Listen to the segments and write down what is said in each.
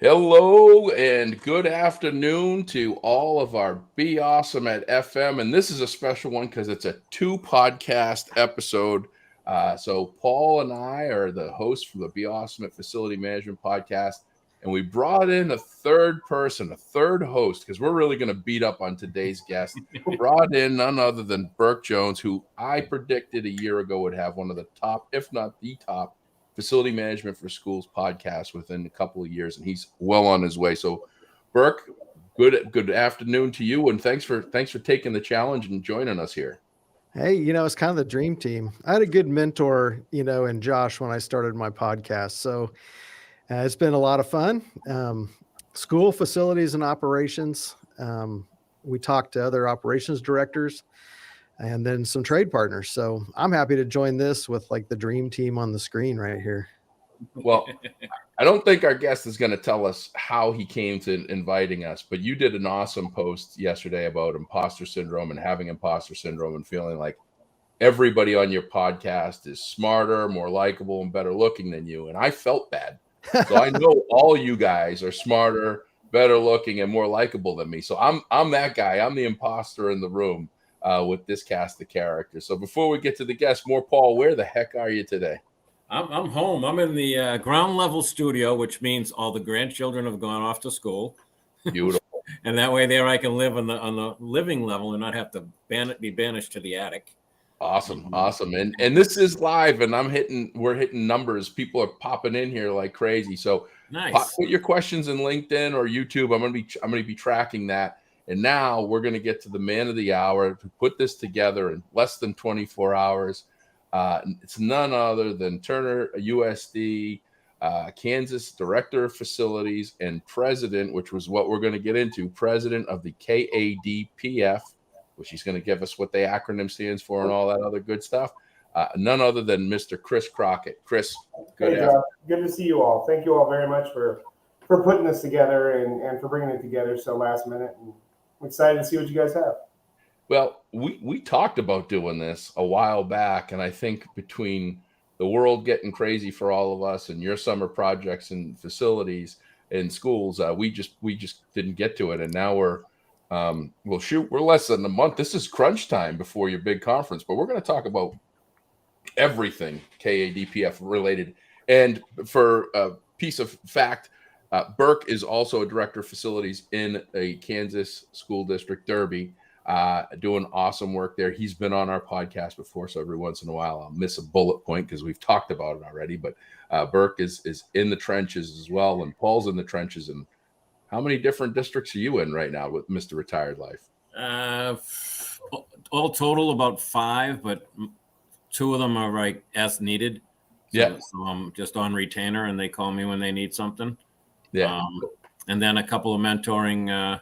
Hello and good afternoon to all of our Be Awesome at FM. And this is a special one because it's a two-podcast episode. So Paul and I are the hosts from the Be Awesome at Facility Management podcast. And we brought in a third person, a third host, because we're really going to beat up on today's guest. Brought in none other than Burke Jones, who I predicted a year ago would have one of the top, if not the top, Facility Management for Schools podcast within a couple of years, and he's well on his way. So, Burke, good afternoon to you, and thanks for taking the challenge and joining us here. Hey, it's kind of the dream team. I had a good mentor, in Josh when I started my podcast. So it's been a lot of fun. School facilities and operations. We talked to other operations directors and then some trade partners. So I'm happy to join this with like the dream team on the screen right here. Well, I don't think our guest is going to tell us how he came to inviting us, but you did an awesome post yesterday about imposter syndrome and having imposter syndrome and feeling like everybody on your podcast is smarter, more likable, and better looking than you. And I felt bad. So I know all you guys are smarter, better looking, and more likable than me. So I'm that guy. I'm the imposter in the room with this cast of characters. So before we get to the guest, Paul, where the heck are you today? I'm home. I'm in the ground level studio, which means all the grandchildren have gone off to school. Beautiful. And that way there I can live on the living level and not have to be banished to the attic. Awesome. And this is live, and we're hitting numbers. People are popping in here like crazy. So nice. Put your questions in LinkedIn or YouTube. I'm gonna be tracking that. And now we're gonna get to the man of the hour to put this together in less than 24 hours. It's none other than Turner USD, Kansas Director of Facilities and President, which was what we're going to get into, President of the KADPF, which he's going to give us what the acronym stands for and all that other good stuff. None other than Mr. Chris Crockett. Chris, good to see you all. Thank you all very much for putting this together and for bringing it together so last minute. And I'm excited to see what you guys have. Well, we talked about doing this a while back, and I think between the world getting crazy for all of us and your summer projects and facilities and schools, we just didn't get to it, and now we're less than a month. This is crunch time before your big conference, but we're going to talk about everything KADPF related. And for a piece of fact, Burke is also a director of facilities in a Kansas school district, Derby. Doing awesome work there. He's been on our podcast before, so every once in a while I'll miss a bullet point because we've talked about it already. But Burke is in the trenches as well, and Paul's in the trenches. And how many different districts are you in right now with Mr. Retired Life? All total about 5, but 2 of them are like as needed. So I'm just on retainer, and they call me when they need something. Yeah. And then a couple of mentoring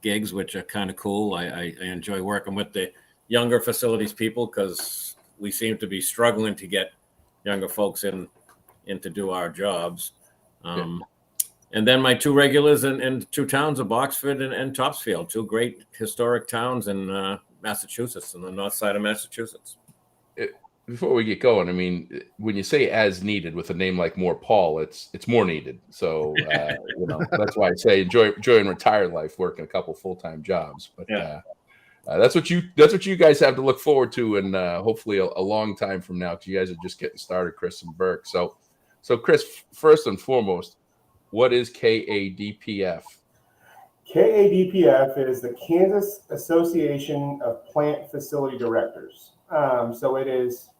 gigs, which are kind of cool. I enjoy working with the younger facilities people because we seem to be struggling to get younger folks in to do our jobs. And then my 2 regulars in 2 towns of Boxford and Topsfield, 2 great historic towns in Massachusetts, on the north side of Massachusetts. Before we get going, I mean, when you say as needed with a name like Paul, it's more needed. So that's why I say enjoying retired life, working a couple full-time jobs. But that's what you guys have to look forward to, and hopefully a long time from now, because you guys are just getting started, Chris and Burke. So Chris, first and foremost, what is KADPF? KADPF is the Kansas Association of Plant Facility Directors. So it is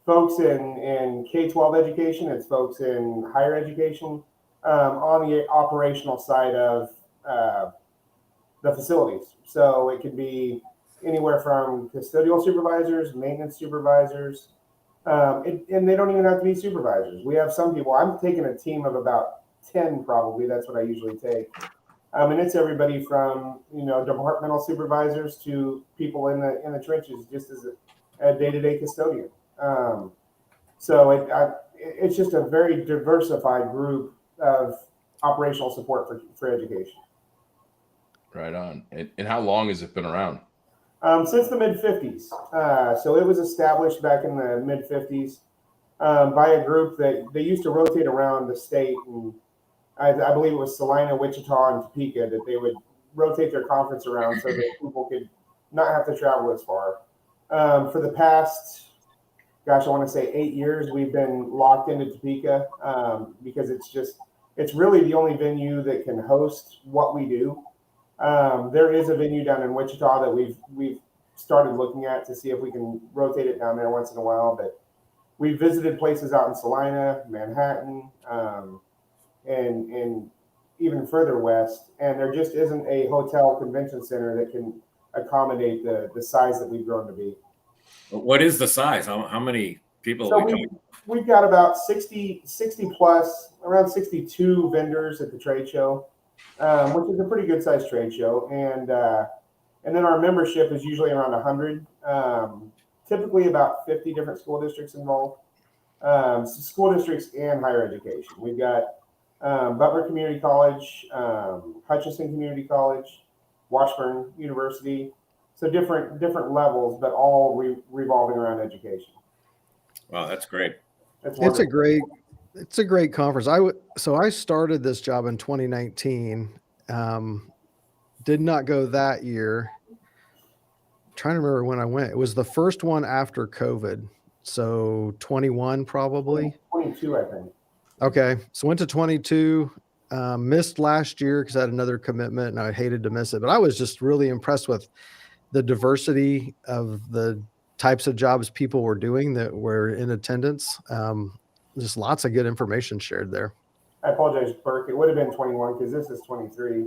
folks in K-12 education, it's folks in higher education, on the operational side of the facilities. So it could be anywhere from custodial supervisors, maintenance supervisors, and they don't even have to be supervisors. We have some people, I'm taking a team of about 10 probably, that's what I usually take. And it's everybody from, departmental supervisors to people in the trenches, just as a day-to-day custodian. So it's just a very diversified group of operational support for education. Right on. And how long has it been around? Since the mid-50s. So it was established back in the mid-50s by a group that they used to rotate around the state and I believe it was Salina, Wichita, and Topeka, that they would rotate their conference around so that people could not have to travel as far. For the past, gosh, I want to say 8 years, we've been locked into Topeka because it's really the only venue that can host what we do. There is a venue down in Wichita that we've started looking at to see if we can rotate it down there once in a while. But we've visited places out in Salina, Manhattan, and even further west. And there just isn't a hotel convention center that can accommodate the size that we've grown to be. What is the size? How many people So are we talking? we've got about 60 plus, around 62 vendors at the trade show, which is a pretty good sized trade show. And then our membership is usually around 100, typically about 50 different school districts involved, school districts and higher education. We've got Butler Community College, Hutchinson Community College, Washburn University. So different levels, but all revolving around education. Wow, that's great. It's a great conference. So I started this job in 2019. Did not go that year. Trying to remember when I went. It was the first one after COVID. So 21 probably. 22, I think. Okay. So went to 22. Missed last year because I had another commitment and I hated to miss it. But I was just really impressed with the diversity of the types of jobs people were doing that were in attendance. Just lots of good information shared there. I apologize, Burke. It would have been 21 because this is 23.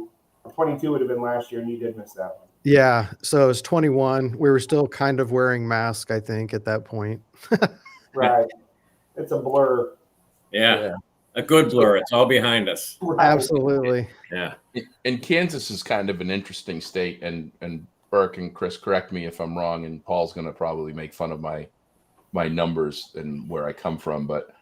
22 would have been last year, and you did miss that one. Yeah. So it was 21. We were still kind of wearing masks, I think, at that point. Right. It's a blur. Yeah. A good blur. It's all behind us. Right. Absolutely. Yeah. And Kansas is kind of an interesting state, and Burke and Chris, correct me if I'm wrong, and Paul's going to probably make fun of my numbers and where I come from, but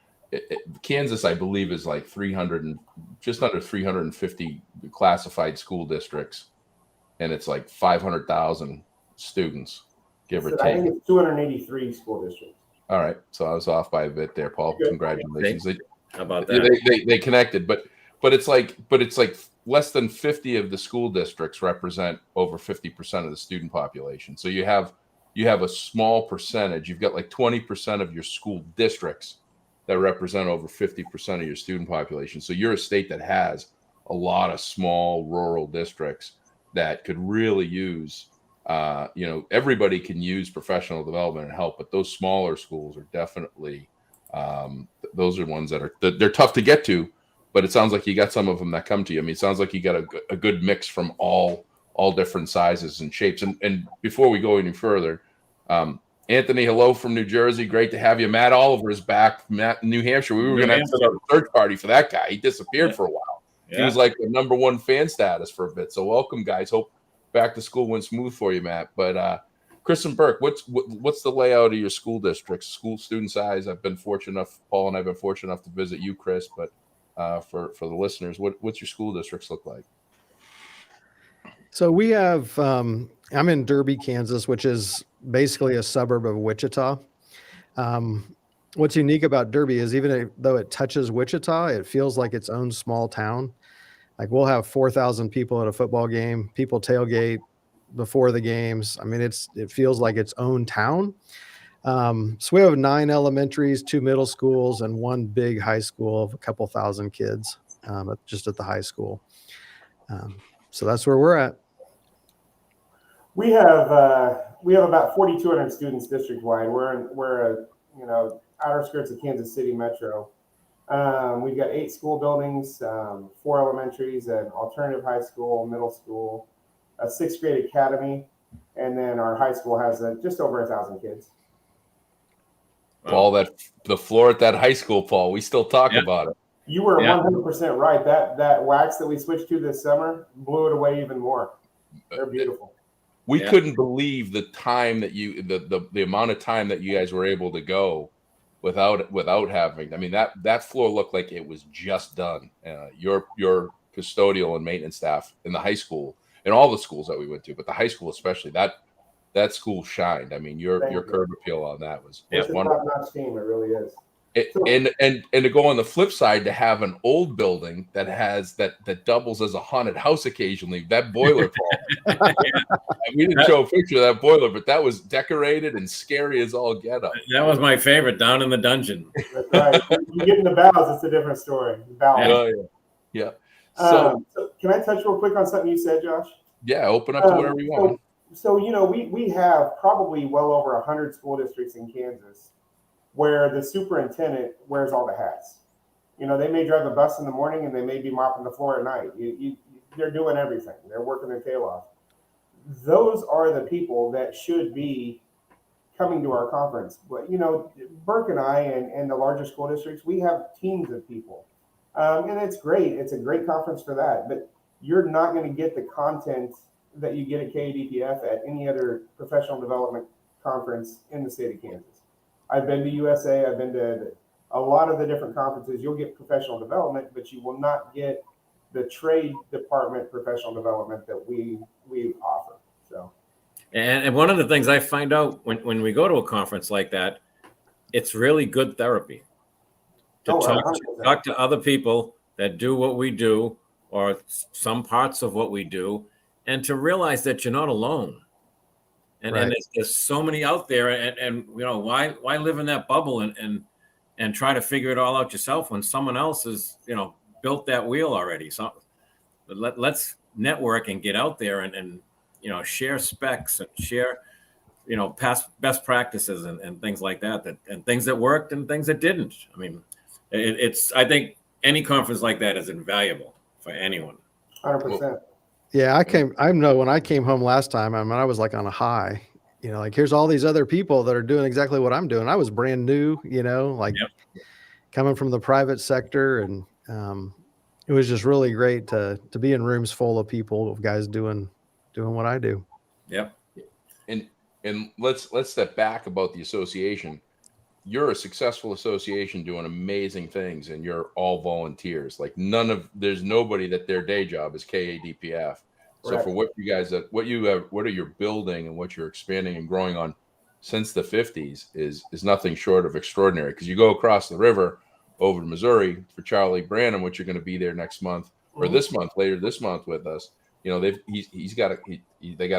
Kansas, I believe, is like 300 and just under 350 classified school districts, and it's like 500,000 students, give or So take. I think it's 283 school districts. All right, so I was off by a bit there, Paul. Good. Congratulations. How about that? They connected, but it's like less than 50 of the school districts represent over 50% of the student population. So you have a small percentage. You've got like 20% of your school districts that represent over 50% of your student population. So you're a state that has a lot of small rural districts that could really use, everybody can use professional development and help, but those smaller schools are definitely, those are ones that they're tough to get to, but it sounds like you got some of them that come to you. I mean, it sounds like you got a good mix from all different sizes and shapes. And before we go any further, Anthony, hello from New Jersey. Great to have you. Matt Oliver is back. Matt in New Hampshire. We were going to have to start a search party for that guy. He disappeared for a while. Yeah. He was like the #1 fan status for a bit. So welcome, guys. Hope back to school went smooth for you, Matt. But Chris and Burke, what's the layout of your school districts, school student size? Paul and I've been fortunate enough to visit you, Chris. But for the listeners, what's your school districts look like? So we have, I'm in Derby, Kansas, which is basically a suburb of Wichita. What's unique about Derby is even though it touches Wichita, it feels like its own small town. Like we'll have 4,000 people at a football game, people tailgate before the games. I mean, it feels like its own town. So we have 9 elementaries, 2 middle schools, and 1 big high school of a couple thousand kids, just at the high school. So that's where we're at. We have about 4,200 students district wide. We're outer skirts of Kansas City Metro. We've got 8 school buildings, 4 elementaries, an alternative high school, middle school, a 6th grade academy, and then our high school has just over 1,000 kids. Paul, the floor at that high school, Paul, we still talk about it. You were 100% right. That wax that we switched to this summer blew it away even more. They're beautiful. We couldn't believe the time that the amount of time that you guys were able to go without having. I mean, that floor looked like it was just done. Your custodial and maintenance staff in the high school and all the schools that we went to, but the high school especially, that school shined. I mean, your curb appeal on that was it's wonderful. Top-notch team, it really is. And to go on the flip side, to have an old building that has that doubles as a haunted house occasionally. That boiler, Paul. We didn't show a picture of that boiler, but that was decorated and scary as all get up. That was my favorite, down in the dungeon. That's right. You get in the bowels, it's a different story. Bowels. Yeah. So can I touch real quick on something you said, Josh? Yeah, open up to whatever you want. So we have probably well over 100 school districts in Kansas where the superintendent wears all the hats. They may drive the bus in the morning and they may be mopping the floor at night. They're doing everything. They're working their tail off. Those are the people that should be coming to our conference. But, Burke and I and the larger school districts, we have teams of people. And it's great. It's a great conference for that. But you're not going to get the content that you get at KADPF at any other professional development conference in the state of Kansas. I've been to USA. I've been to a lot of the different conferences. You'll get professional development, but you will not get the trade department professional development that we offer. So, and one of the things I find out when we go to a conference like that, it's really good therapy to talk to other people that do what we do or some parts of what we do, and to realize that you're not alone. And there's so many out there, and why live in that bubble and try to figure it all out yourself when someone else has built that wheel already. So let's network and get out there and share specs and share past best practices and things like that and things that worked and things that didn't. I mean, I think any conference like that is invaluable for anyone. 100%. Yeah, I know when I came home last time, I was like on a high, here's all these other people that are doing exactly what I'm doing. I was brand new, coming from the private sector. And it was just really great to be in rooms full of people, of guys doing what I do. Yep. And let's step back about the association. You're a successful association doing amazing things, and you're all volunteers. Like there's nobody that their day job is KADPF. So for what you guys, what are you building and what you're expanding and growing on since the 50s is nothing short of extraordinary. Because you go across the river over to Missouri for Charlie Branham, which you're going to be there next month or later this month with us. They got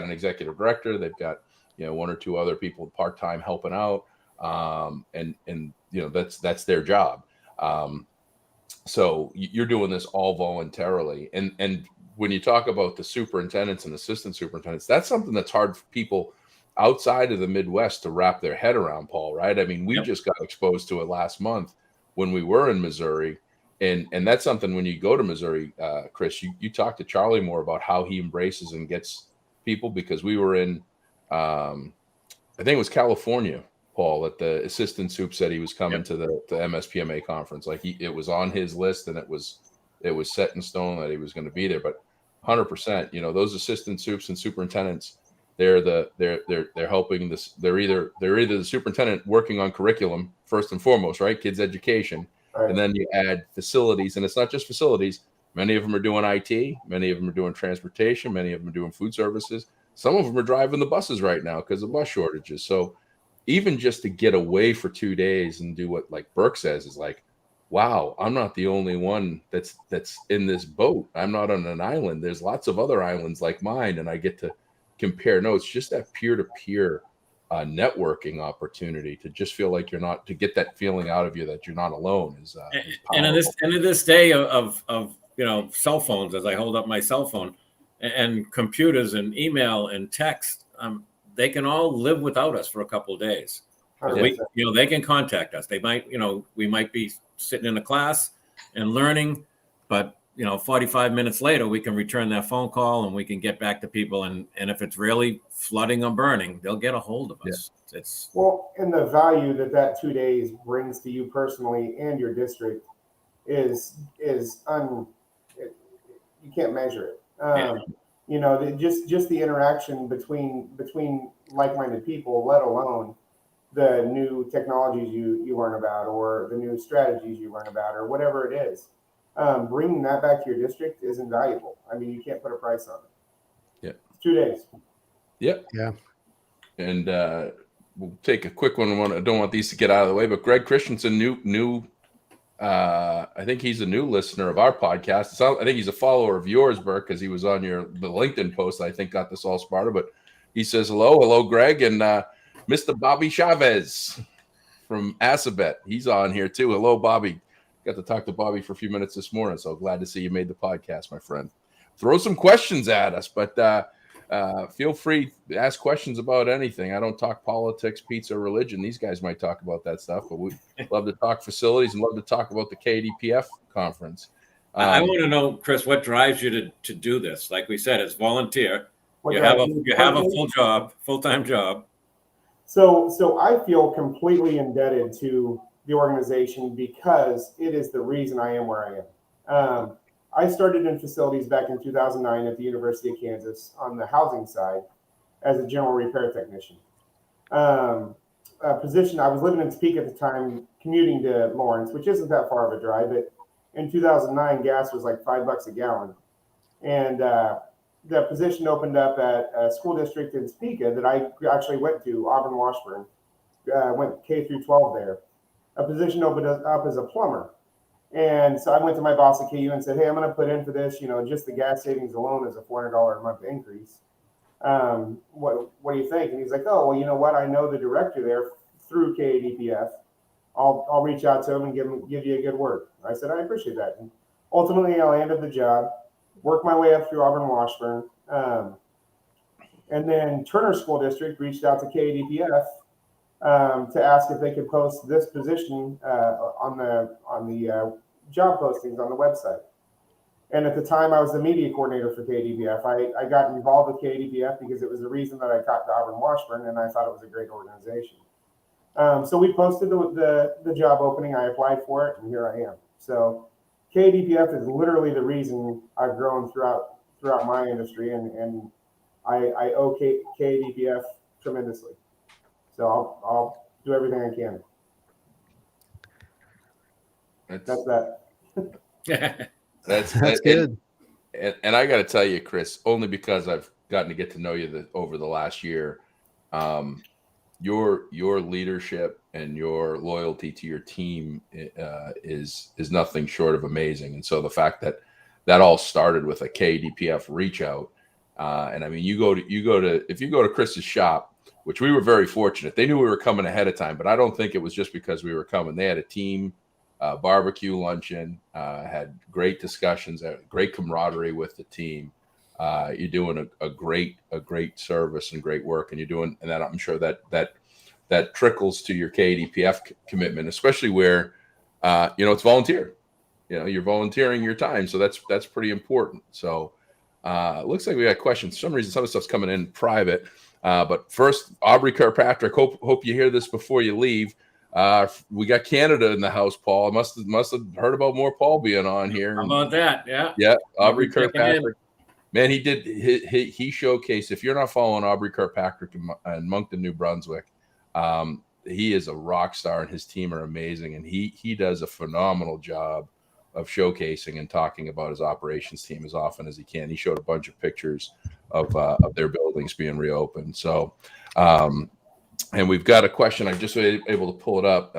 an executive director. They've got one or two other people part-time helping out. And that's their job. So you're doing this all voluntarily. And when you talk about the superintendents and assistant superintendents, that's something that's hard for people outside of the Midwest to wrap their head around, Paul, right? I mean, we just got exposed to it last month when we were in Missouri. And that's something when you go to Missouri, Chris, you talk to Charlie more about how he embraces and gets people, because we were in, I think it was California, Paul, that the assistant soup said he was coming to the MSPMA conference. Like it was on his list, and it was set in stone that he was going to be there. But 100%, those assistant soups and superintendents, they're helping this. They're either the superintendent working on curriculum first and foremost, right? Kids education. Right. And then you add facilities, and it's not just facilities. Many of them are doing IT. Many of them are doing transportation. Many of them are doing food services. Some of them are driving the buses right now because of bus shortages. So even just to get away for 2 days and do what like Burke says is like, wow, I'm not the only one that's in this boat. I'm not on an island. There's lots of other islands like mine, and I get to compare notes. Just that peer-to-peer networking opportunity to just feel like you're not, to get that feeling out of you that you're not alone is and in this day of cell phones, as I hold up my cell phone, and computers and email and text, they can all live without us for a couple of days. They can contact us. They might, we might be sitting in a class and learning, but 45 minutes later, we can return that phone call and we can get back to people. And if it's really flooding or burning, they'll get a hold of us. Yeah. And the value that 2 days brings to you personally and your district is you can't measure it. Just the interaction between like-minded people, let alone the new technologies you learn about, or the new strategies you learn about, or whatever it is. Bringing that back to your district is invaluable. I mean, you can't put a price on it. Yeah. It's 2 days. Yep. Yeah. And we'll take a quick one. I don't want these to get out of the way, but Greg Christensen, new. I think he's a new listener of our podcast. I think he's a follower of yours, Burke, because he was on the LinkedIn post. I think got this all started. But he says hello, Greg, and Mr. Bobby Chavez from Assabet. He's on here too. Hello, Bobby. Got to talk to Bobby for a few minutes this morning, so glad to see you made the podcast, my friend. Throw some questions at us, but feel free to ask questions about anything. I don't talk politics, pizza, religion. These guys might talk about that stuff, but we love to talk facilities and love to talk about the KADPF conference. I want to know, Chris, what drives you to do this? Like we said, it's volunteer. You have a full-time job. So I feel completely indebted to the organization because it is the reason I am where I am. I started in facilities back in 2009 at the University of Kansas on the housing side as a general repair technician. Position, I was living in Topeka at the time, commuting to Lawrence, which isn't that far of a drive, but in 2009, gas was like $5 a gallon. And the position opened up at a school district in Topeka that I actually went to, Auburn Washburn, went K through 12 there. A position opened up as a plumber. And so I went to my boss at KU and said, hey, I'm going to put in for this, just the gas savings alone is a $400 a month increase. What do you think? And he's like, oh, well, you know what? I know the director there through KADPF. I'll reach out to him and give you a good word. I said, I appreciate that. And ultimately, I landed the job, worked my way up through Auburn Washburn. And then Turner School District reached out to KADPF to ask if they could post this position on the job postings on the website. And at the time, I was the media coordinator for KADPF. I got involved with KADPF because it was the reason that I got to Auburn Washburn, and I thought it was a great organization. So we posted the job opening. I applied for it, and here I am. So KADPF is literally the reason I've grown throughout my industry, and I owe KADPF tremendously. So I'll do everything I can. That's that. That's good. And I got to tell you, Chris, only because I've gotten to get to know you over the last year, your leadership and your loyalty to your team is nothing short of amazing. And so the fact that all started with a KADPF reach out, and I mean, if you go to Chris's shop, which we were very fortunate. They knew we were coming ahead of time, but I don't think it was just because we were coming. They had a team barbecue luncheon, had great discussions, great camaraderie with the team. You're doing a great service and great work, and that I'm sure that trickles to your KADPF commitment, especially where it's volunteer. You're volunteering your time, so that's pretty important. So it looks like we got questions. For some reason, some of the stuff's coming in private. But first, Aubrey Kirkpatrick, hope you hear this before you leave. We got Canada in the house, Paul. I must have heard about more Paul being on here. How about that? Yeah. Yeah, Aubrey Kirkpatrick. Man, he showcased. If you're not following Aubrey Kirkpatrick in Moncton, New Brunswick, he is a rock star, and his team are amazing. And he does a phenomenal job of showcasing and talking about his operations team as often as he can. He showed a bunch of pictures of their buildings being reopened. So, and we've got a question. I'm just able to pull it up.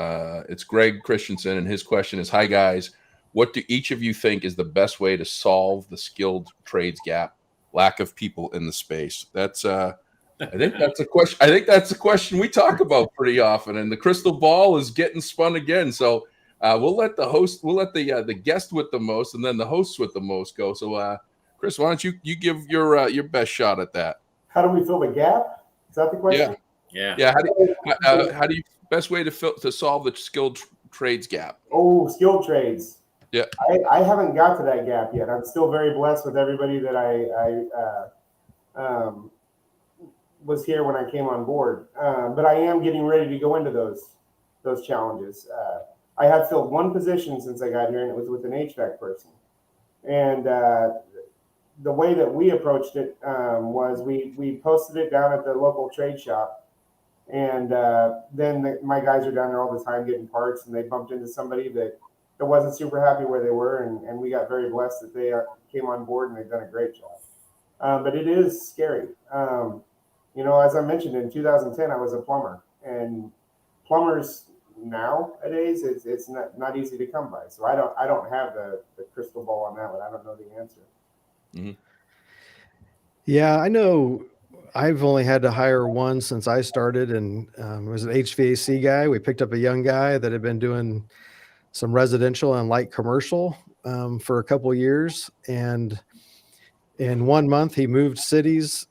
It's Greg Christensen, and his question is, hi guys, what do each of you think is the best way to solve the skilled trades gap, lack of people in the space? That's I think that's a question. I think that's a question we talk about pretty often, and the crystal ball is getting spun again. So we'll let the guest with the most, and then the hosts with the most go. So Chris, why don't you give your best shot at that? How do we fill the gap? Is that the question? Yeah. How do you best way to solve the skilled trades gap? Oh, skilled trades. Yeah. I haven't got to that gap yet. I'm still very blessed with everybody that I was here when I came on board. But I am getting ready to go into those challenges. I have filled one position since I got here, and it was with an HVAC person. And the way that we approached it was we posted it down at the local trade shop. And then my guys are down there all the time getting parts, and they bumped into somebody that wasn't super happy where they were, and we got very blessed that they came on board, and they've done a great job. But it is scary. As I mentioned, in 2010, I was a plumber. and plumbers nowadays, it's not easy to come by. So I don't have the crystal ball on that one. I don't know the answer. Mm-hmm. Yeah, I know. I've only had to hire one since I started, and it was an HVAC guy. We picked up a young guy that had been doing some residential and light commercial for a couple of years, and in 1 month he moved cities,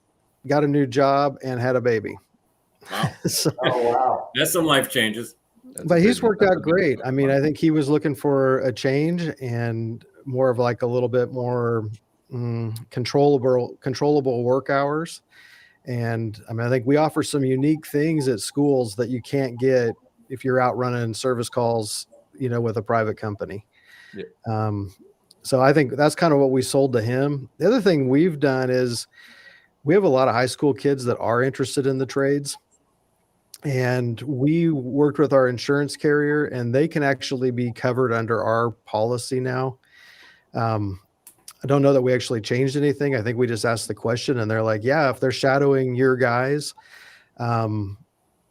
got a new job, and had a baby. Wow. So, Oh wow! That's some life changes. but he's worked out great. I mean, I think he was looking for a change and more of like a little bit more controllable work hours. And I mean, I think we offer some unique things at schools that you can't get if you're out running service calls, with a private company. Yeah. So I think that's kind of what we sold to him. The other thing we've done is we have a lot of high school kids that are interested in the trades. And we worked with our insurance carrier, and they can actually be covered under our policy now. I don't know that we actually changed anything. I think we just asked the question, and they're like, yeah, if they're shadowing your guys, then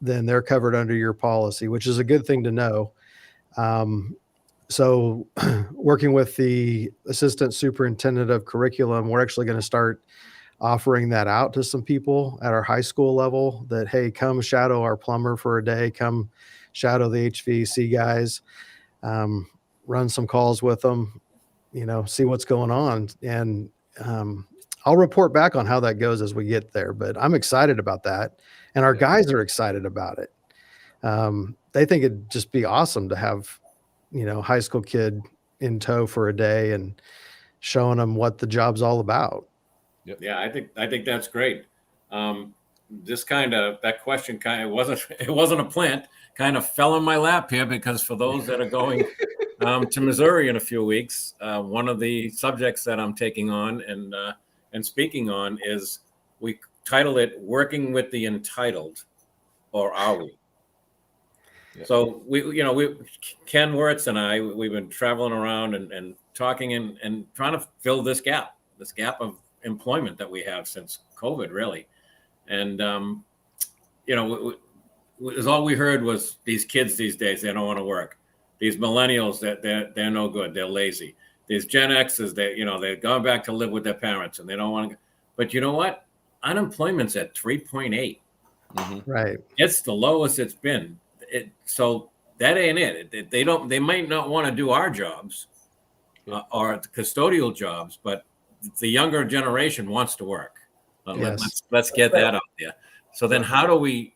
they're covered under your policy, which is a good thing to know. So working with the assistant superintendent of curriculum, we're actually going to start offering that out to some people at our high school level that, hey, come shadow our plumber for a day, come shadow the HVAC guys, run some calls with them, see what's going on. And I'll report back on how that goes as we get there, but I'm excited about that. And our guys are excited about it. They think it'd just be awesome to have, high school kid in tow for a day and showing them what the job's all about. Yep. Yeah, I think that's great. That question it wasn't a plant, kind of fell in my lap here, because for those that are going to Missouri in a few weeks, one of the subjects that I'm taking on and speaking on is, we title it "Working with the Entitled," or are we? Yeah. So Ken Wirtz and I, we've been traveling around and talking and trying to fill this gap of employment that we have since COVID, really. And all we heard was these kids these days, they don't want to work. These millennials, that they're no good, they're lazy. These Gen X's, they've gone back to live with their parents and they don't want to. But you know what? Unemployment's at 3.8. Mm-hmm. Right. It's the lowest it's been. So that ain't it. They might not want to do our jobs or custodial jobs, but the younger generation wants to work. Let's get that out there. So then how do we,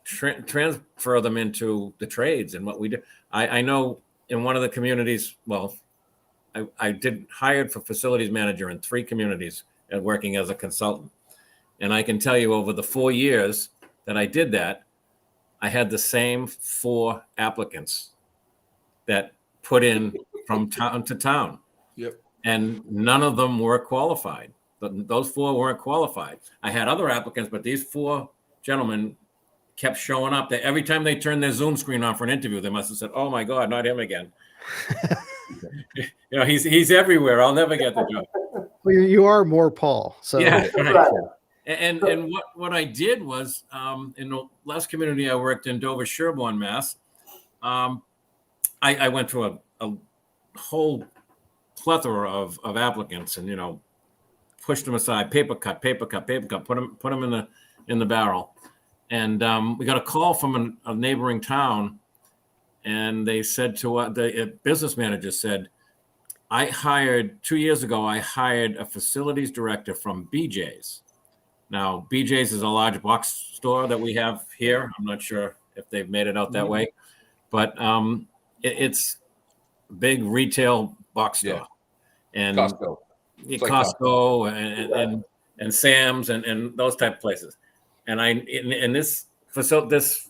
transfer them into the trades and what we do? I know in one of the communities, I hired for facilities manager in 3 communities and working as a consultant. And I can tell you, over the 4 years that I did that, I had the same 4 applicants that put in from town to town. Yep. And none of them were qualified. Those 4 weren't qualified. I had other applicants, but these 4 gentlemen kept showing up. Every time they turned their Zoom screen on for an interview, they must have said, "Oh my God, not him again." He's everywhere. I'll never get the job. Well, you are more Paul. So yeah. Right. And what I did was, in the last community I worked in, Dover, Sherborne, Mass, I went through a whole plethora of applicants, and pushed them aside, paper cut, put them in the barrel. And we got a call from a neighboring town, and they said to us, the business manager said, 2 years ago, I hired a facilities director from BJ's. Now, BJ's is a large box store that we have here. I'm not sure if they've made it out that way, but it's a big retail box store. And Costco. Costco and Sam's and those type of places. And this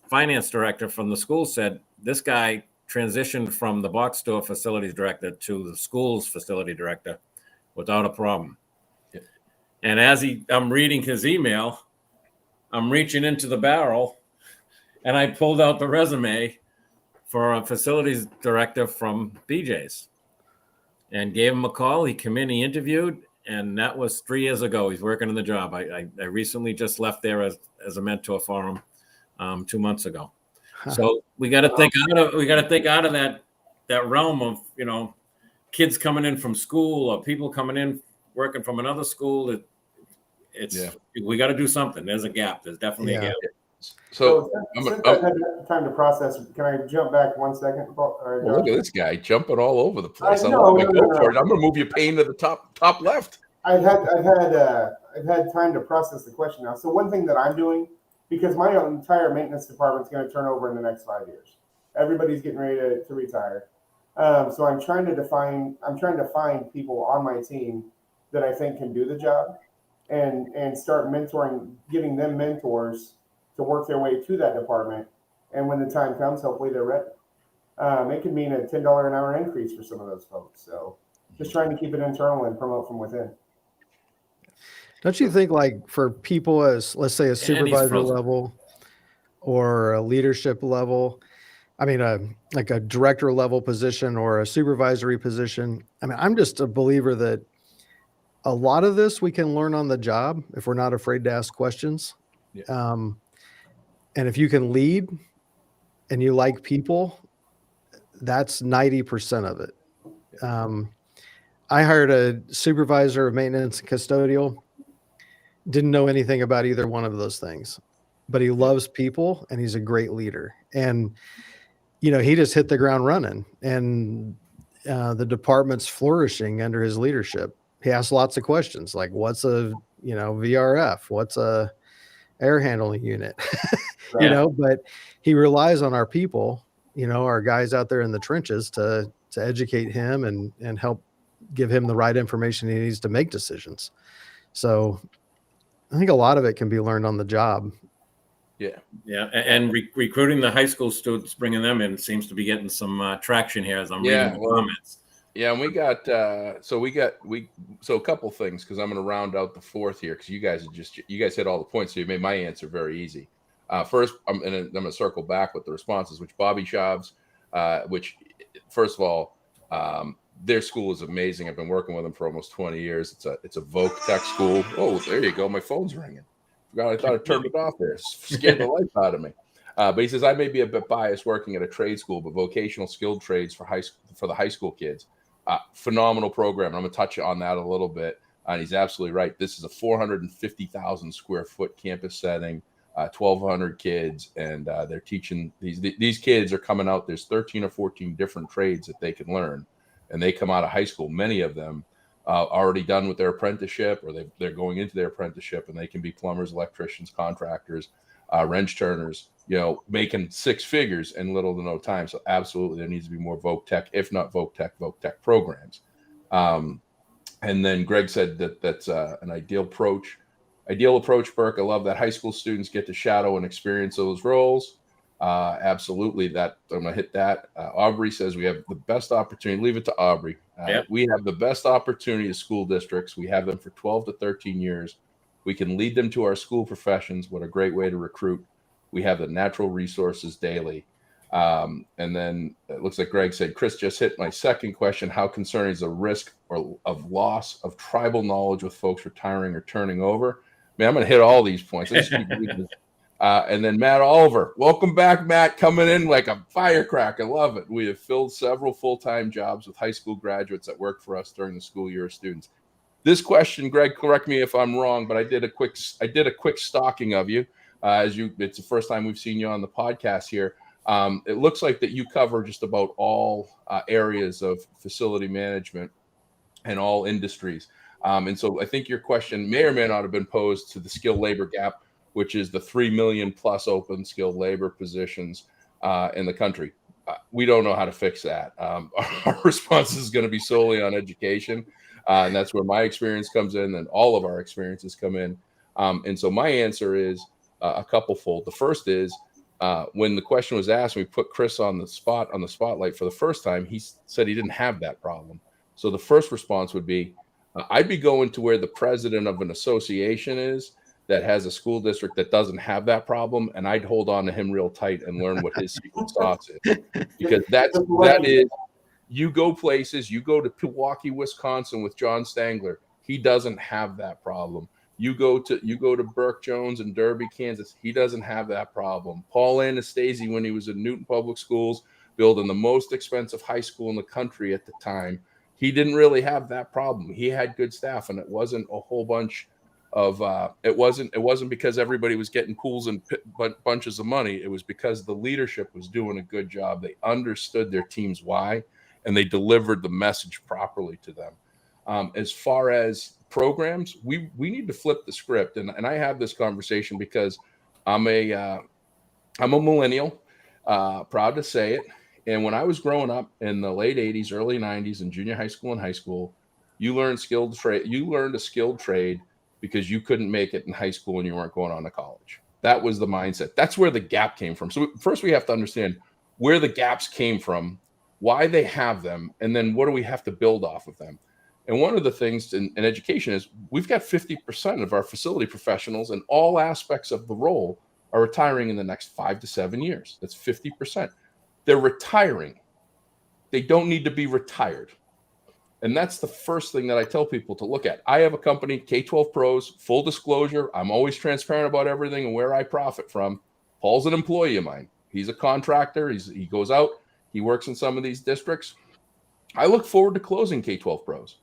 finance director from the school said this guy transitioned from the box store facilities director to the school's facility director without a problem. Yeah. And as I'm reading his email, I'm reaching into the barrel, and I pulled out the resume for a facilities director from BJ's and gave him a call. He came in, he interviewed, and that was 3 years ago. He's working on the job. I recently just left there as a mentor for him. 2 months ago. So we got to think out of that realm of, kids coming in from school or people coming in working from another school. We got to do something. There's a gap. There's definitely a gap. So since I've had time to process, can I jump back 1 second? Look at this guy jumping all over the place. I know, I'm going to move your pane to the top left. I've had time to process the question now. So one thing that I'm doing, because my entire maintenance department is going to turn over in the next 5 years. Everybody's getting ready to retire. So I'm trying to find people on my team that I think can do the job, and start mentoring, giving them mentors to work their way to that department. And when the time comes, hopefully they're ready. It could mean a $10 an hour increase for some of those folks. So just trying to keep it internal and promote from within. Don't you think, like, for people as, let's say, a supervisor level or a leadership level, like a director level position or a supervisory position, I'm just a believer that a lot of this we can learn on the job if we're not afraid to ask questions. Yeah. And if you can lead and you like people, that's 90% of it. I hired a supervisor of maintenance and custodial, didn't know anything about either one of those things, but he loves people and he's a great leader. And, he just hit the ground running, and the department's flourishing under his leadership. He asks lots of questions like, what's a, VRF? What's a air handling unit? But he relies on our people, our guys out there in the trenches to educate him and help give him the right information he needs to make decisions. So I think a lot of it can be learned on the job. Yeah. And recruiting the high school students, bringing them in, seems to be getting some traction here as I'm reading the comments. Yeah, and we got a couple things, because I'm going to round out the fourth here, because you guys hit all the points, so you made my answer very easy. First, I'm going to circle back with the responses, which Bobby Shavs, which, first of all, their school is amazing. I've been working with them for almost 20 years. It's a Voc Tech school. Oh, there you go. My phone's ringing. I thought I turned it off there. Scared the life out of me. But he says, I may be a bit biased working at a trade school, but vocational skilled trades for the high school kids. Phenomenal program. And I'm going to touch on that a little bit. And he's absolutely right. This is a 450,000 square foot campus setting, 1,200 kids, and they're teaching these kids are coming out. There's 13 or 14 different trades that they can learn, and they come out of high school. Many of them already done with their apprenticeship, or they're going into their apprenticeship, and they can be plumbers, electricians, contractors, wrench turners, making six figures in little to no time. So absolutely, there needs to be more Voc Tech, if not Voc Tech programs. And then Greg said that's an ideal approach. Burke. I love that high school students get to shadow and experience those roles. Absolutely, that I'm gonna hit that. Aubrey says we have the best opportunity. Leave it to Aubrey. We have the best opportunity as school districts. We have them for 12 to 13 years. We can lead them to our school professions. What a great way to recruit. We have the natural resources daily. And then it looks like Greg said, Chris just hit my second question. How concerning is the risk of loss of tribal knowledge with folks retiring or turning over? Man, I'm going to hit all these points. And then Matt Oliver. Welcome back, Matt, coming in like a firecracker. Love it. We have filled several full-time jobs with high school graduates that work for us during the school year of students. This question, Greg, correct me if I'm wrong, but I did a quick stalking of you. It's the first time we've seen you on the podcast here. It looks like that you cover just about all areas of facility management and all industries. And so I think your question may or may not have been posed to the skilled labor gap, which is the 3 million plus open skilled labor positions in the country. We don't know how to fix that. Our response is going to be solely on education. And that's where my experience comes in, and all of our experiences come in. And so my answer is a couple-fold. The first is when the question was asked, we put Chris on the spotlight for the first time. He said he didn't have that problem. So the first response would be, I'd be going to where the president of an association is that has a school district that doesn't have that problem, and I'd hold on to him real tight and learn what his secret sauce is. Because that is, you go places, you go to Milwaukee, Wisconsin with John Stangler. He doesn't have that problem. You go to Burke Jones in Derby, Kansas. He doesn't have that problem. Paul Anastasi, when he was in Newton Public Schools, building the most expensive high school in the country at the time, he didn't really have that problem. He had good staff, and it wasn't a whole bunch of it wasn't because everybody was getting pools and bunches of money. It was because the leadership was doing a good job. They understood their team's why, and they delivered the message properly to them. As far as programs, we need to flip the script, and I have this conversation because I'm a millennial, proud to say it. And when I was growing up in the late 80s, early 90s, in junior high school and high school, you learned a skilled trade because you couldn't make it in high school and you weren't going on to college. That was the mindset. That's where the gap came from. So first we have to understand where the gaps came from, why they have them, and then what do we have to build off of them. And one of the things in education is we've got 50% of our facility professionals in all aspects of the role are retiring in the next 5 to 7 years. That's 50%. They're retiring. They don't need to be retired. And that's the first thing that I tell people to look at. I have a company, K-12 Pros, full disclosure. I'm always transparent about everything and where I profit from. Paul's an employee of mine. He's a contractor. He goes out. He works in some of these districts. I look forward to closing K-12 Pros.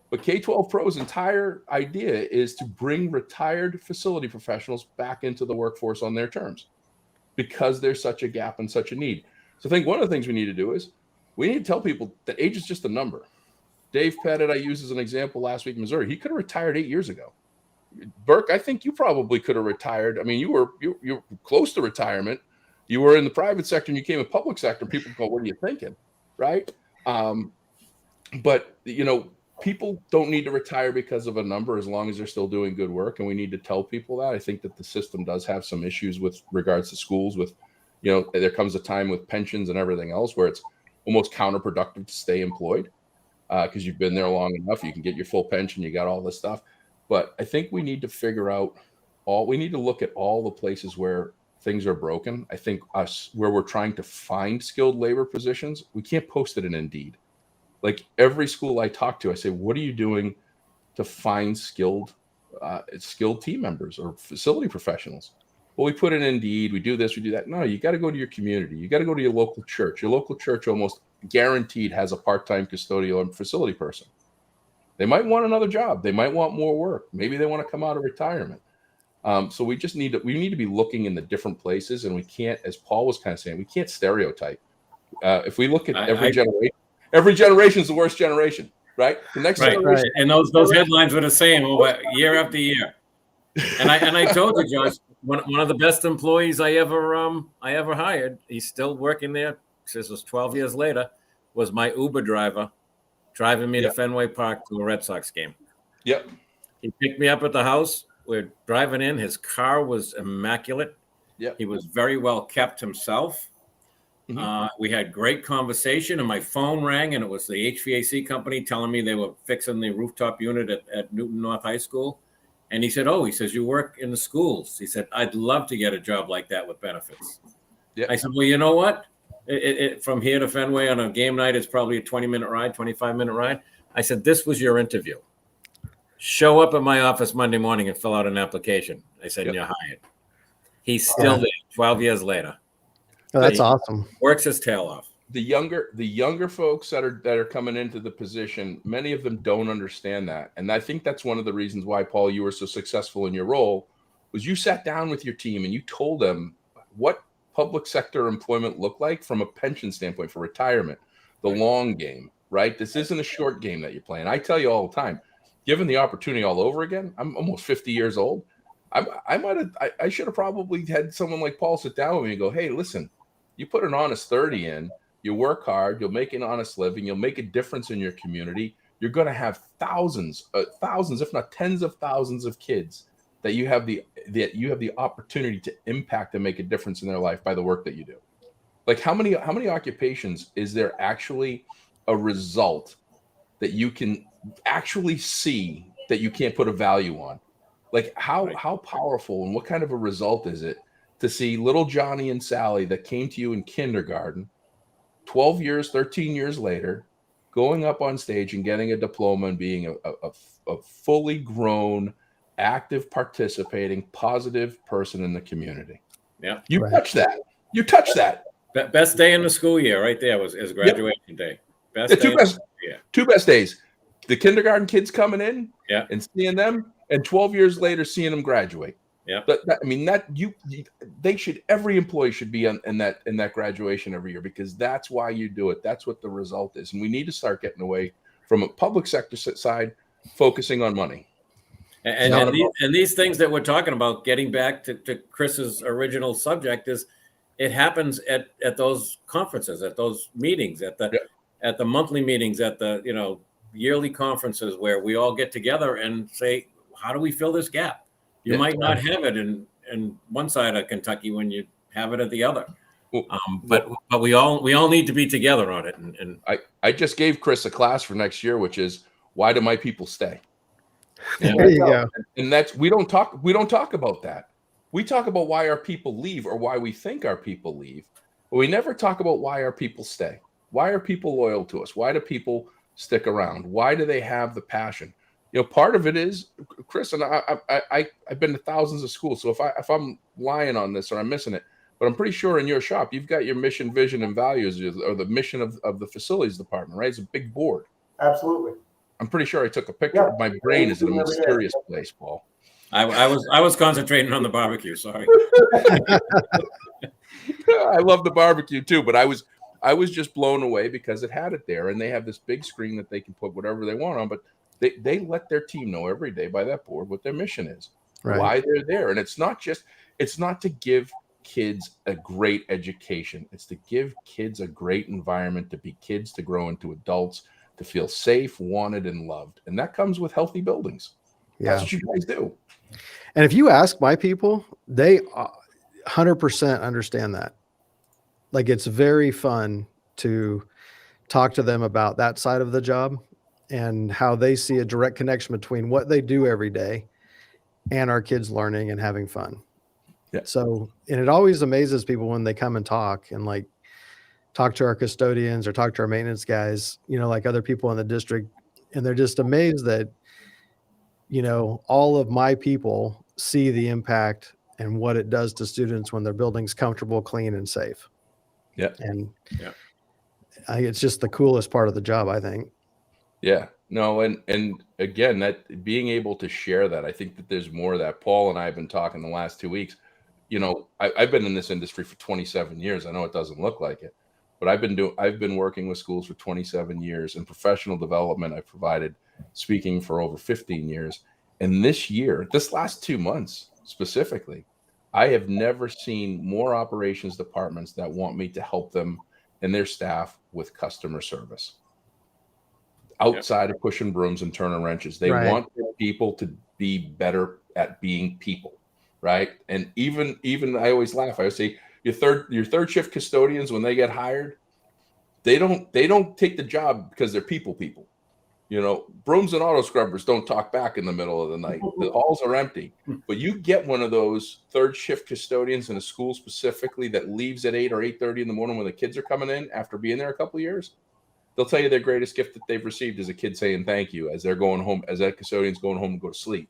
But K-12 Pro's entire idea is to bring retired facility professionals back into the workforce on their terms because there's such a gap and such a need. So I think one of the things we need to do is we need to tell people that age is just a number. Dave Pettit, I used as an example last week in Missouri. He could have retired 8 years ago. Burke, I think you probably could have retired. I mean, you were close to retirement. You were in the private sector and you came in public sector. People go, what are you thinking? Right? But, people don't need to retire because of a number as long as they're still doing good work. And we need to tell people that. I think that the system does have some issues with regards to schools with, there comes a time with pensions and everything else where it's almost counterproductive to stay employed because you've been there long enough. You can get your full pension. You got all this stuff. But I think we need to figure out we need to look at all the places where things are broken. I think where we're trying to find skilled labor positions, we can't post it in Indeed. Like every school I talk to, I say, what are you doing to find skilled team members or facility professionals? Well, we put it in Indeed. We do this, we do that. No, you got to go to your community. You got to go to your local church. Your local church almost guaranteed has a part-time custodial and facility person. They might want another job. They might want more work. Maybe they want to come out of retirement. So we need to be looking in the different places, and we can't, as Paul was kind of saying, we can't stereotype. If we look at every generation is the worst generation, right? The next generation, right. And those headlines were the same year after year. And I told you, Josh, one of the best employees I ever hired, he's still working there. This was 12 years later, was my Uber driver driving me to Fenway Park to a Red Sox game. Yep. He picked me up at the house. We're driving in. His car was immaculate. Yep. He was very well kept himself. Mm-hmm. We had great conversation, and my phone rang, and it was the HVAC company telling me they were fixing the rooftop unit at Newton North High School. And he said, you work in the schools. He said, I'd love to get a job like that with benefits. Yep. I said, well, you know what? From here to Fenway on a game night, it's probably a 20-minute ride, 25-minute ride. I said, this was your interview. Show up at my office Monday morning and fill out an application. I said, you're hired. He's still there 12 years later. Oh, that's awesome. Works his tail off. The younger folks that are coming into the position, many of them don't understand that. And I think that's one of the reasons why, Paul, you were so successful in your role, was you sat down with your team and you told them what public sector employment looked like from a pension standpoint for retirement, the long game, right? This isn't a short game that you're playing. I tell you all the time, given the opportunity all over again, I'm almost 50 years old. I should have probably had someone like Paul sit down with me and go, hey, listen, you put an honest 30 in, you work hard, you'll make an honest living, you'll make a difference in your community. You're going to have thousands, if not tens of thousands of kids that you have the opportunity to impact and make a difference in their life by the work that you do. Like how many occupations is there actually a result that you can actually see that you can't put a value on? Like how powerful and what kind of a result is it to see little Johnny and Sally that came to you in kindergarten 12 years, 13 years later, going up on stage and getting a diploma and being a fully grown active, participating, positive person in the community. Yeah. You Right. touch that. You touch that. Best day in the school year right there is graduation day. Best The day in the school year. two best days. The kindergarten kids coming in Yeah. and seeing them, and 12 years later seeing them graduate. Yeah. Every employee should be in that graduation every year, because that's why you do it. That's what the result is. And we need to start getting away from a public sector side, focusing on money. And these things that we're talking about, getting back to Chris's original subject, is it happens at those conferences, at those meetings, at the monthly meetings, at the yearly conferences, where we all get together and say, how do we fill this gap? You might not have it in one side of Kentucky when you have it at the other. But we all need to be together on it. And I just gave Chris a class for next year, which is, why do my people stay? There you go. And that's, we don't talk about that. We talk about why our people leave, or why we think our people leave, but we never talk about why our people stay. Why are people loyal to us? Why do people stick around? Why do they have the passion? Part of it is, Chris, and I've been to thousands of schools, so if I'm lying on this or I'm missing it, but I'm pretty sure in your shop you've got your mission, vision, and values, or the mission of the facilities department, right? It's a big board. Absolutely. I'm pretty sure I took a picture. Yeah. My brain is in a mysterious place, Paul. I was concentrating on the barbecue. Sorry. I love the barbecue too, but I was just blown away because it had it there, and they have this big screen that they can put whatever they want on. But they let their team know every day by that board what their mission is, right, why they're there, and it's not to give kids a great education. It's to give kids a great environment to be kids, to grow into adults, to feel safe, wanted, and loved. And that comes with healthy buildings. Yeah. That's what you guys do. And if you ask my people, they 100% understand that. Like, it's very fun to talk to them about that side of the job and how they see a direct connection between what they do every day and our kids learning and having fun. Yeah. So, and it always amazes people when they come and talk to our custodians or talk to our maintenance guys, like other people in the district, and they're just amazed that, all of my people see the impact and what it does to students when their building's comfortable, clean, and safe. Yeah. And it's just the coolest part of the job, I think. Yeah, no. And again, that being able to share that, I think that there's more of that. Paul and I have been talking the last 2 weeks. I've been in this industry for 27 years. I know it doesn't look like it, but I've been working with schools for 27 years. In professional development, I've provided speaking for over 15 years. And this last 2 months specifically, I have never seen more operations departments that want me to help them and their staff with customer service. Outside of pushing brooms and turning wrenches, they want their people to be better at being people, right? And even I always laugh. I always say, your third shift custodians, when they get hired, they don't take the job because they're people. Brooms and auto scrubbers don't talk back in the middle of the night. The halls are empty. But you get one of those third shift custodians in a school specifically that leaves at 8 or 8:30 in the morning when the kids are coming in after being there a couple of years. They'll tell you their greatest gift that they've received is a kid saying thank you as they're going home, as that custodian's going home to go to sleep.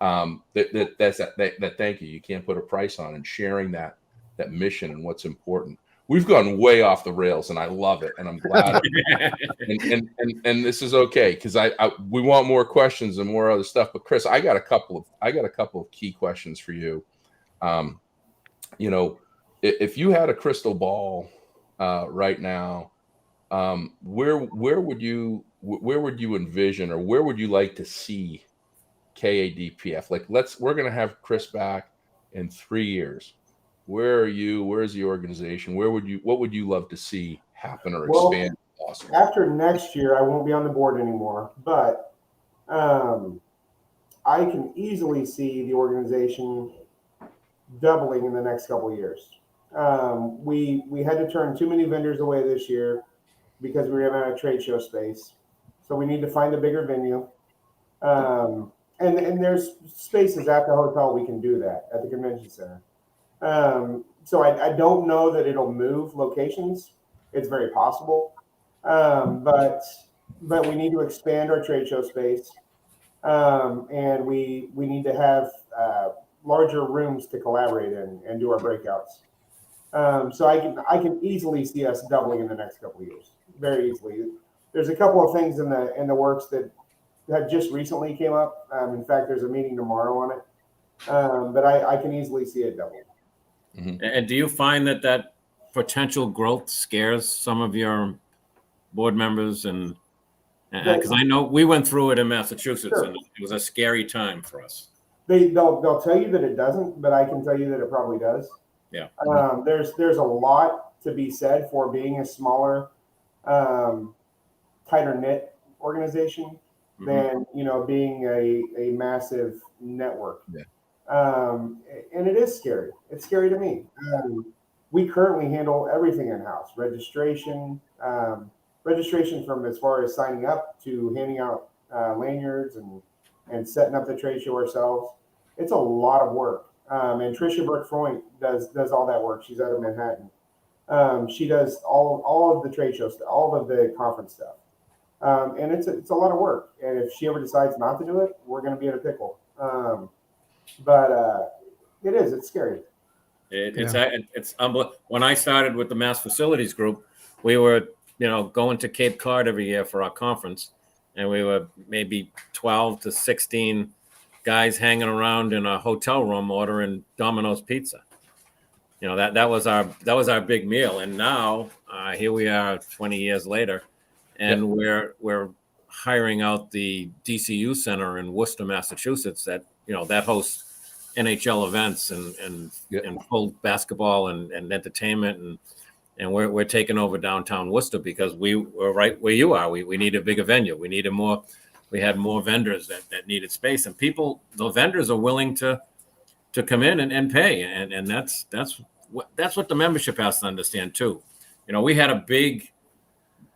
That thank you. You can't put a price on, and sharing that mission and what's important. We've gone way off the rails, and I love it, and I'm glad. and this is okay, because we want more questions and more other stuff. But Chris, I got a couple of key questions for you. If you had a crystal ball right now, where would you envision, or where would you like to see KADPF? Like, we're going to have Chris back in 3 years. Where are you? Where's the organization? What would you love to see happen or expand? Awesome. After next year, I won't be on the board anymore, but I can easily see the organization doubling in the next couple of years. We had to turn too many vendors away this year because we ran out of trade show space. So we need to find a bigger venue. And there's spaces at the hotel we can do that, at the convention center. So I don't know that it'll move locations. It's very possible. But we need to expand our trade show space. and we need to have larger rooms to collaborate in and do our breakouts. So I can easily see us doubling in the next couple of years, very easily. There's a couple of things in the works that just recently came up. In fact, there's a meeting tomorrow on it, but I can easily see it doubling. Mm-hmm. And do you find that potential growth scares some of your board members? And because I know we went through it in Massachusetts, sure, and it was a scary time for us. They'll tell you that it doesn't, but I can tell you that it probably does. Yeah. There's a lot to be said for being a smaller, tighter knit organization than being a massive network. Yeah. And it is scary. It's scary to me. We currently handle everything in-house: registration from as far as signing up to handing out lanyards and setting up the trade show ourselves. It's a lot of work. And Tricia Burke does all that work. She's out of Manhattan. She does all of the trade show stuff, all of the conference stuff. And it's a lot of work. And if she ever decides not to do it, we're going to be in a pickle. But it's scary. It's unbelievable. When I started with the Mass Facilities Group, we were, going to Cape Cod every year for our conference, and we were maybe 12 to 16 guys hanging around in a hotel room ordering Domino's pizza. That was our big meal. And now here we are 20 years later, and we're hiring out the DCU Center in Worcester, Massachusetts, that hosts NHL events and full basketball and entertainment, and we're taking over downtown Worcester because we were right where you are. We need a bigger venue. We had more vendors that needed space, and the vendors are willing to come in and pay, and that's what the membership has to understand too. We had a big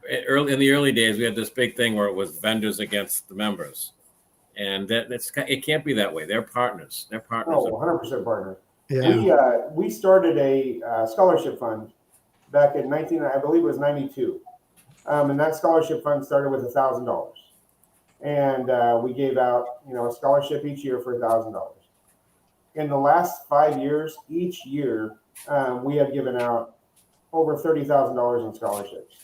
in the early days. We had this big thing where it was vendors against the members. And it can't be that way. They're partners. Oh, 100% partner. Yeah. We started a scholarship fund back in I believe it was 92. And that scholarship fund started with $1,000. And we gave out, a scholarship each year for $1,000. In the last 5 years, each year, we have given out over $30,000 in scholarships.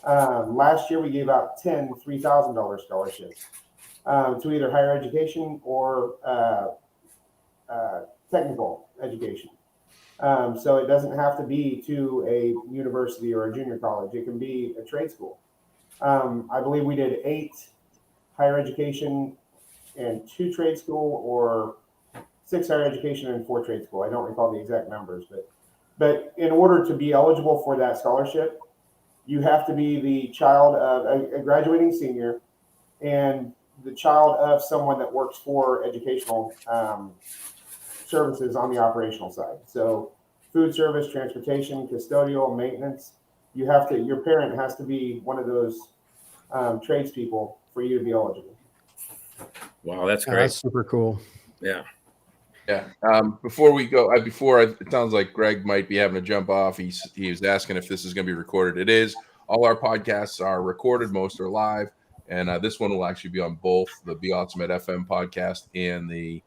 Last year, we gave out 10 $3,000 scholarships. To either higher education or technical education. So it doesn't have to be to a university or a junior college. It can be a trade school. I believe we did 8 higher education and 2 trade school, or 6 higher education and 4 trade school. I don't recall the exact numbers, but in order to be eligible for that scholarship, you have to be the child of a graduating senior and the child of someone that works for educational services on the operational side. So food service, transportation, custodial, maintenance. Your parent has to be one of those tradespeople for you to be eligible. Wow, that's great. That's super cool. Yeah. Yeah. Before we go, it sounds like Greg might be having to jump off. He was asking if this is going to be recorded. It is. All our podcasts are recorded. Most are live. And this one will actually be on both the Be Awesome at FM podcast and the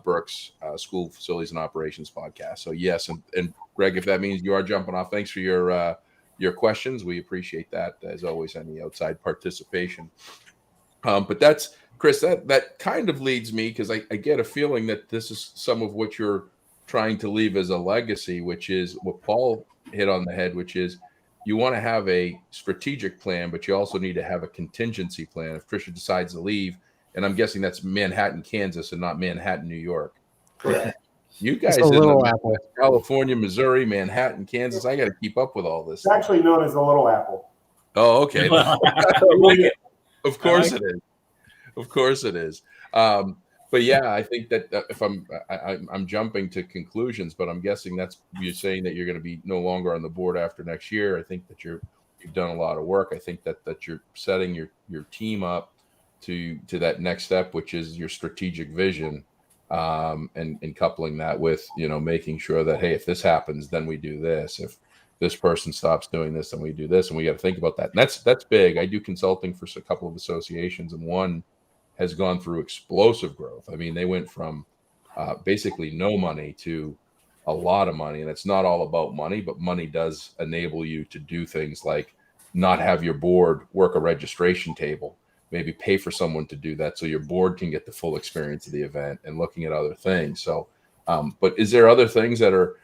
Burke's School Facilities and Operations podcast. So yes, and Greg, if that means you are jumping off, thanks for your questions. We appreciate that, as always, any outside participation. But that's, Chris, that kind of leads me, because I get a feeling that this is some of what you're trying to leave as a legacy, which is what Paul hit on the head, which is you want to have a strategic plan, but you also need to have a contingency plan if Tricia decides to leave. And I'm guessing that's Manhattan, Kansas, and not Manhattan, New York. Correct. You guys in California, Missouri, Manhattan, Kansas. I got to keep up with all this. It's actually known as the Little Apple. Oh, okay. Of course it is. Of course it is. But yeah, I think that if I'm jumping to conclusions, but I'm guessing you're saying that you're going to be no longer on the board after next year. I think that you've done a lot of work. I think that you're setting your team up to that next step, which is your strategic vision, and coupling that with, making sure that, hey, if this happens, then we do this. If this person stops doing this, then we do this. And we got to think about that. And that's big. I do consulting for a couple of associations, and one has gone through explosive growth. I mean, they went from basically no money to a lot of money, and it's not all about money, but money does enable you to do things like not have your board work a registration table, maybe pay for someone to do that so your board can get the full experience of the event, and looking at other things. So, but is there other things that are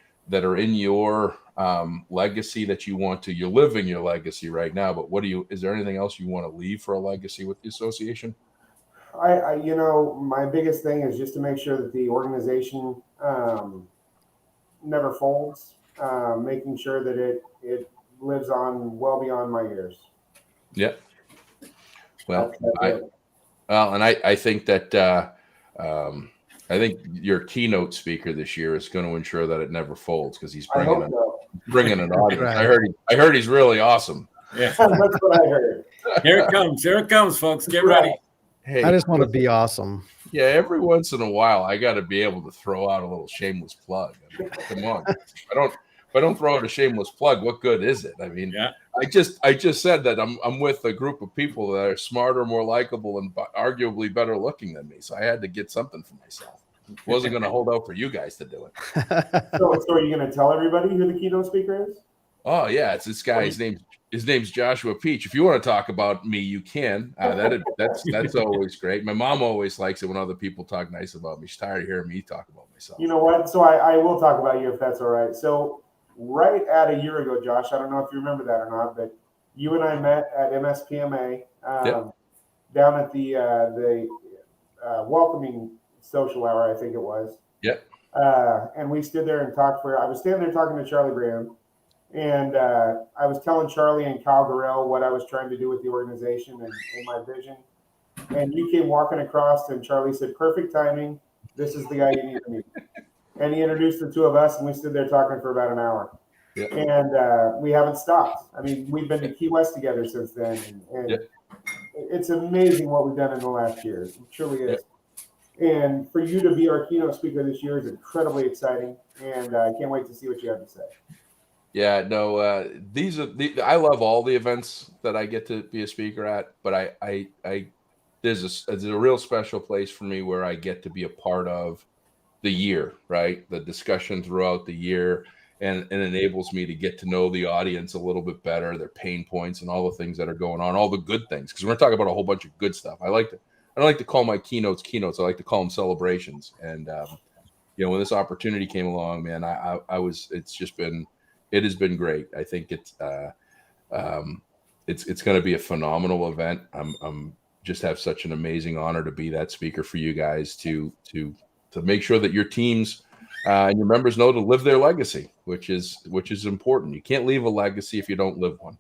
in your legacy that you want to? You're living your legacy right now, but is there anything else you want to leave for a legacy with the association? My biggest thing is just to make sure that the organization never folds, making sure that it lives on well beyond my years. Yeah. Well, That's it. I think that I think your keynote speaker this year is going to ensure that it never folds, because he's bringing an audience. Right. I heard he's really awesome. Yeah. That's what I heard. Here it comes, folks. Get ready. Hey, I just want to be awesome. Yeah, every once in a while, I got to be able to throw out a little shameless plug. I mean, come on, if I don't throw out a shameless plug, what good is it? I mean, Yeah. I just said that I'm with a group of people that are smarter, more likable, and arguably better looking than me. So I had to get something for myself. Wasn't going to hold out for you guys to do it. So are you going to tell everybody who the keynote speaker is? Oh yeah, it's this guy. His name's Joshua Peach. If you want to talk about me, you can. That's always great. My mom always likes it when other people talk nice about me. She's tired of hearing me talk about myself. You know what? So I will talk about you if that's all right. So right at a year ago, Josh, I don't know if you remember that or not, but you and I met at MSPMA down at the welcoming social hour, I think it was. Yep. And we stood there and talked I was standing there talking to Charlie Graham, and I was telling Charlie and Kyle Gorell what I was trying to do with the organization and my vision. And you came walking across, and Charlie said, "Perfect timing. This is the guy you need to meet." And he introduced the two of us, and we stood there talking for about an hour. Yep. And we haven't stopped. I mean, we've been to Key West together since then. And it's amazing what we've done in the last year. It truly is. Yep. And for you to be our keynote speaker this year is incredibly exciting. And I can't wait to see what you have to say. Yeah, no, I love all the events that I get to be a speaker at, but there's a real special place for me where I get to be a part of the year, right? The discussion throughout the year, and enables me to get to know the audience a little bit better, their pain points and all the things that are going on, all the good things. Because we're talking about a whole bunch of good stuff. I don't like to call my keynotes. I like to call them celebrations. And when this opportunity came along, man, it has been great. I think it's going to be a phenomenal event. I'm just have such an amazing honor to be that speaker for you guys to make sure that your teams and your members know to live their legacy, which is important. You can't leave a legacy if you don't live one.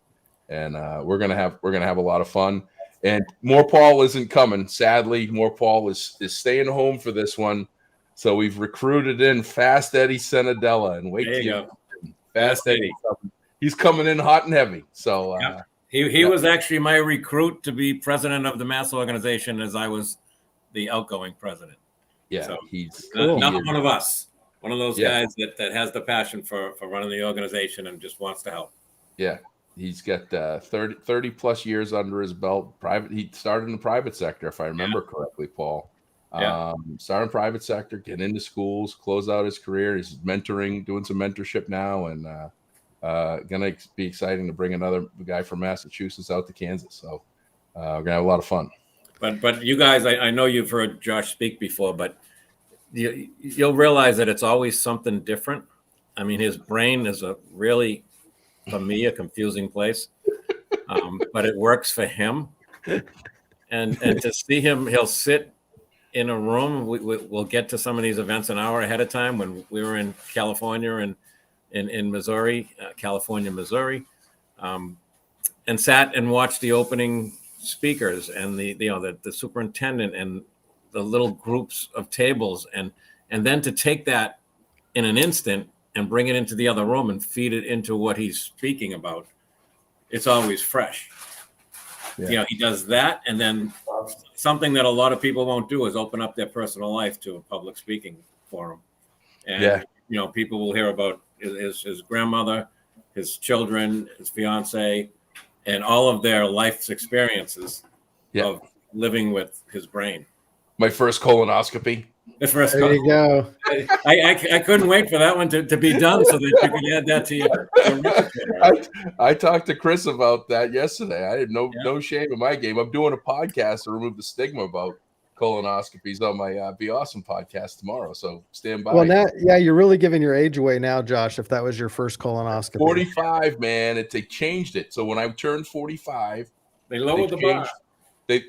And we're gonna have a lot of fun. And More Paul isn't coming. Sadly, More Paul is staying home for this one. So we've recruited in Fast Eddie Senadella, and wait till you go. Fast Eddie. He's coming in hot and heavy. So he was actually my recruit to be president of the Mass organization, as I was the outgoing president. Yeah, so he's another one of us. One of those guys that has the passion for running the organization and just wants to help. Yeah. He's got 30 plus years under his belt. He started in the private sector, if I remember correctly, Paul. Started in private sector, get into schools, close out his career. He's mentoring, doing some mentorship now, and gonna be exciting to bring another guy from Massachusetts out to Kansas. So we're gonna have a lot of fun. But you guys, I know you've heard Josh speak before, but you'll realize that it's always something different. I mean, his brain is for me, a confusing place, but it works for him. And to see him, he'll sit in a room. We'll get to some of these events an hour ahead of time. When we were in California and in Missouri, Missouri, and sat and watched the opening speakers and the superintendent and the little groups of tables, and then to take that in an instant and bring it into the other room and feed it into what he's speaking about. It's always fresh. Yeah. He does that. And then something that a lot of people won't do is open up their personal life to a public speaking forum. And, people will hear about his grandmother, his children, his fiance, and all of their life's experiences of living with his brain. My first colonoscopy. The first There you go. I couldn't wait for that one to be done so that you could add that to your repertoire. I talked to Chris about that yesterday. I had no shame in my game. I'm doing a podcast to remove the stigma about colonoscopies on my Be Awesome podcast tomorrow. So stand by. Well, now, yeah, you're really giving your age away now, Josh, if that was your first colonoscopy. 45, man. They changed it. So when I turned 45, they lowered the bar.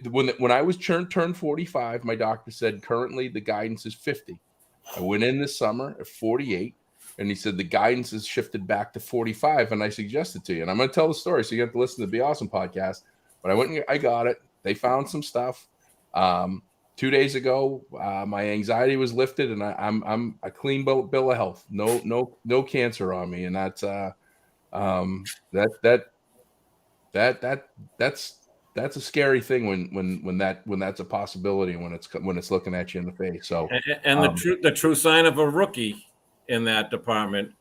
When I was turned 45, my doctor said currently the guidance is 50. I went in this summer at 48, and he said the guidance is shifted back to 45, and I suggested to you. And I'm going to tell the story, so you have to listen to the Be Awesome podcast. But I went and I got it. They found some stuff. 2 days ago, my anxiety was lifted, and I'm a clean bill of health. No cancer on me, and that's that's a scary thing when that's a possibility and when it's looking at you in the face. So and the true sign of a rookie in that department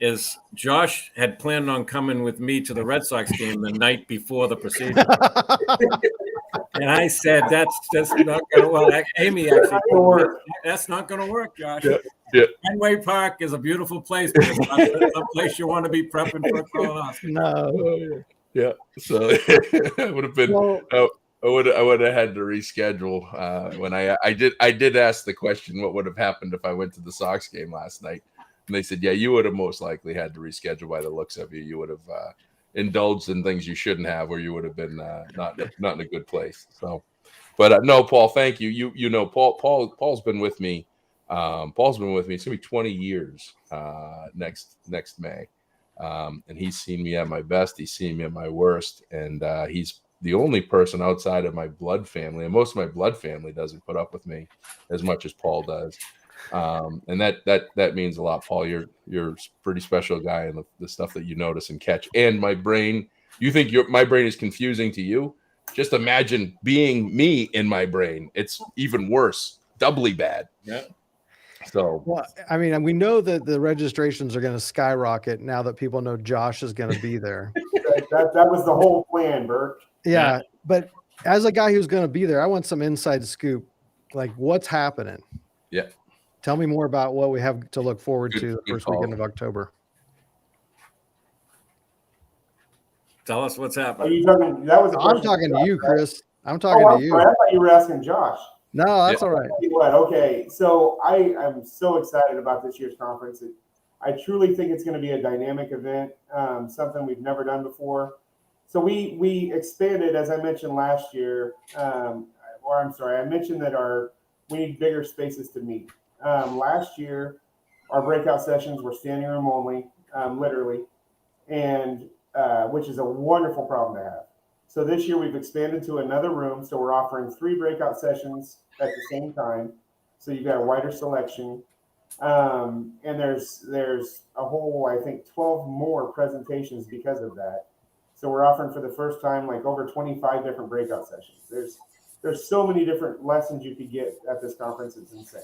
is Josh had planned on coming with me to the Red Sox game the night before the procedure. And I said, that's not going to work. Amy actually, that's not going to work, Josh. Yeah. Fenway Park is a beautiful place, but it's not a place you want to be prepping for a colonoscopy. No. Yeah. So it would have been. I would have had to reschedule. When I did ask the question, what would have happened if I went to the Sox game last night? And they said, yeah, you would have most likely had to reschedule by the looks of you. You would have indulged in things you shouldn't have, or you would have been not in a good place. So, but no, Paul, thank you. You know, Paul's been with me. Paul's been with me. It's gonna be 20 years next May, and he's seen me at my best. He's seen me at my worst, and he's the only person outside of my blood family, and most of my blood family doesn't put up with me as much as Paul does. And that means a lot, Paul. You're a pretty special guy, and the stuff that you notice and catch. And my brain, you think my brain is confusing to you? Just imagine being me in my brain. It's even worse, doubly bad. Yeah. So, well, I mean, we know that the registrations are going to skyrocket now that people know Josh is going to be there. That was the whole plan, Burke. Yeah, but as a guy who's going to be there, I want some inside scoop. Like, what's happening? Yeah. Tell me more about what we have to look forward to the first weekend of October. Tell us what's happening. Are you talking? That was. I'm talking to you, Chris. I'm talking to you. Sorry. I thought you were asking Josh. No, that's all right. Okay, so I am so excited about this year's conference. I truly think it's going to be a dynamic event, something we've never done before. So we expanded, as I mentioned last year, I mentioned that we need bigger spaces to meet. Last year, our breakout sessions were standing room only, literally, and which is a wonderful problem to have. So this year we've expanded to another room. So we're offering 3 breakout sessions at the same time. So you've got a wider selection. And there's a whole, I think, 12 more presentations because of that. So we're offering for the first time like over 25 different breakout sessions. There's so many different lessons you could get at this conference. It's insane.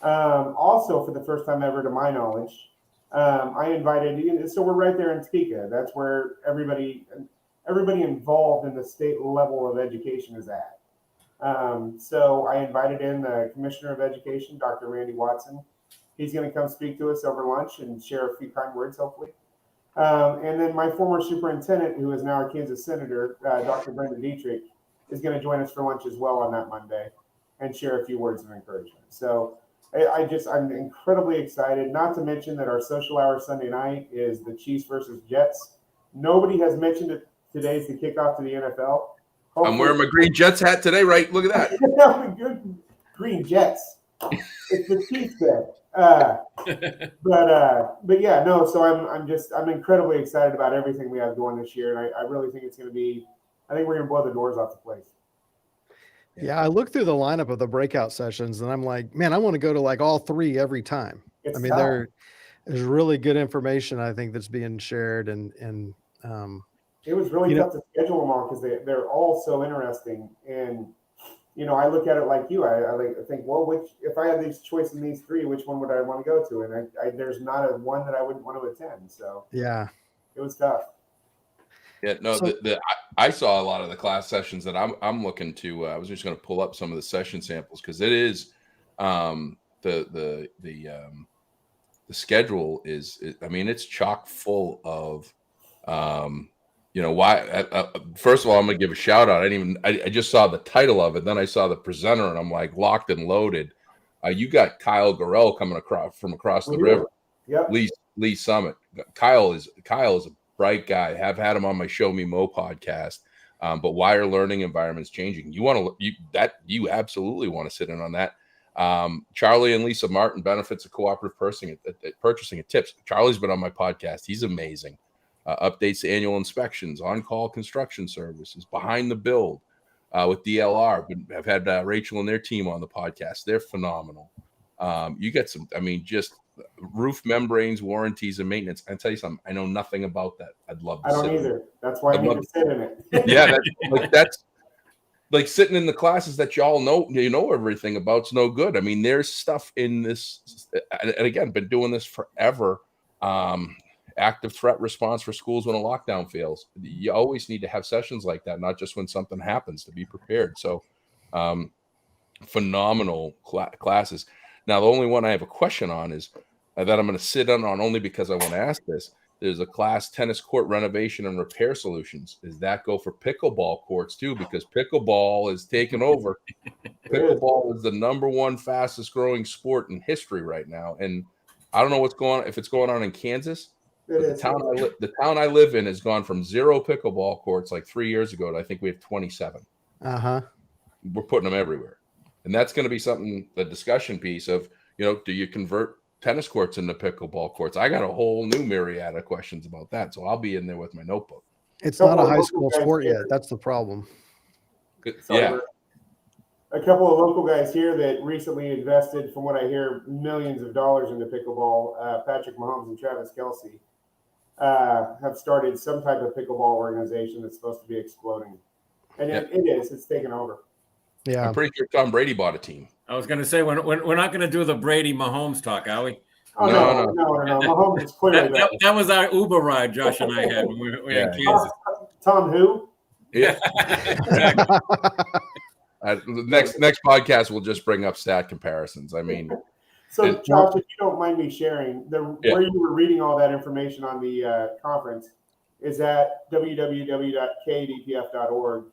Also, for the first time ever, to my knowledge, I invited, so we're right there in Topeka. That's where everybody involved in the state level of education is at. So I invited in the Commissioner of Education, Dr. Randy Watson. He's going to come speak to us over lunch and share a few kind words, hopefully. And then my former superintendent, who is now a Kansas Senator, Dr. Brenda Dietrich, is going to join us for lunch as well on that Monday and share a few words of encouragement. So I'm incredibly excited, not to mention that our social hour Sunday night is the Chiefs versus Jets. Nobody has mentioned it. Today's the kickoff to the NFL. Hopefully, I'm wearing my green Jets hat today, right? Look at that. Good green Jets. It's the Chiefs day. But yeah, no. So I'm incredibly excited about everything we have going this year, and I really think it's going to be. I think we're going to blow the doors off the place. Yeah, I looked through the lineup of the breakout sessions, and I'm like, man, I want to go to like all 3 every time. It's there's really good information I think that's being shared, and it was really tough to schedule them all because they're all so interesting. And I look at it like you. I think, well, if I had this choice in these 3, which one would I want to go to? And there's not one that I wouldn't want to attend. So yeah, it was tough. Yeah, no, So I saw a lot of the class sessions that I'm looking to. I was just going to pull up some of the session samples because it is the schedule I mean, it's chock full of why. First of all, I'm going to give a shout out. I just saw the title of it, then I saw the presenter, and I'm like locked and loaded. You got Kyle Gorell coming from across the river. Yep. Lee Summit. Kyle is a bright guy. Have had him on my Show Me Mo podcast. But why are learning environments changing? You absolutely want to sit in on that. Charlie and Lisa Martin, benefits of cooperative purchasing at Tips. Charlie's been on my podcast. He's amazing. Updates to annual inspections, on-call construction services, behind the build with DLR. I've had Rachel and their team on the podcast. They're phenomenal. You get some, just roof membranes, warranties, and maintenance. I tell you something, I know nothing about that. I'd love to I don't either. That's why I need to sit in it. Yeah, that's like sitting in the classes that y'all know, everything about. It's no good. I mean, there's stuff in this, and again, been doing this forever. Active threat response for schools when a lockdown fails. You always need to have sessions like that, not just when something happens, to be prepared. So phenomenal classes. Now, the only one I have a question on is that I'm going to sit in on only because I want to ask this. There's a class, tennis court renovation and repair solutions. Does that go for pickleball courts too? Because pickleball is taking over. Pickleball is the #1 fastest growing sport in history right now. And I don't know if it's going on in Kansas. But the town I live in has gone from 0 pickleball courts like 3 years ago to I think we have 27. We're putting them everywhere. And that's going to be something, the discussion piece of, do you convert tennis courts into pickleball courts? I got a whole new myriad of questions about that. So I'll be in there with my notebook. It's not a high school sport yet. That's the problem. Yeah. A couple of local guys here that recently invested, from what I hear, millions of dollars into pickleball, Patrick Mahomes and Travis Kelce, have started some type of pickleball organization that's supposed to be exploding. And it is. It's taken over. Yeah. I'm pretty sure Tom Brady bought a team. I was going to say, we're not going to do the Brady Mahomes talk, are we? Oh, no. Mahomes is clearly that was our Uber ride Josh and I had when we were in Kansas. Tom who? Yeah. Next podcast, we'll just bring up stat comparisons. I mean, so Josh, if you don't mind me sharing, where you were reading all that information on the conference is at www.kadpf.org.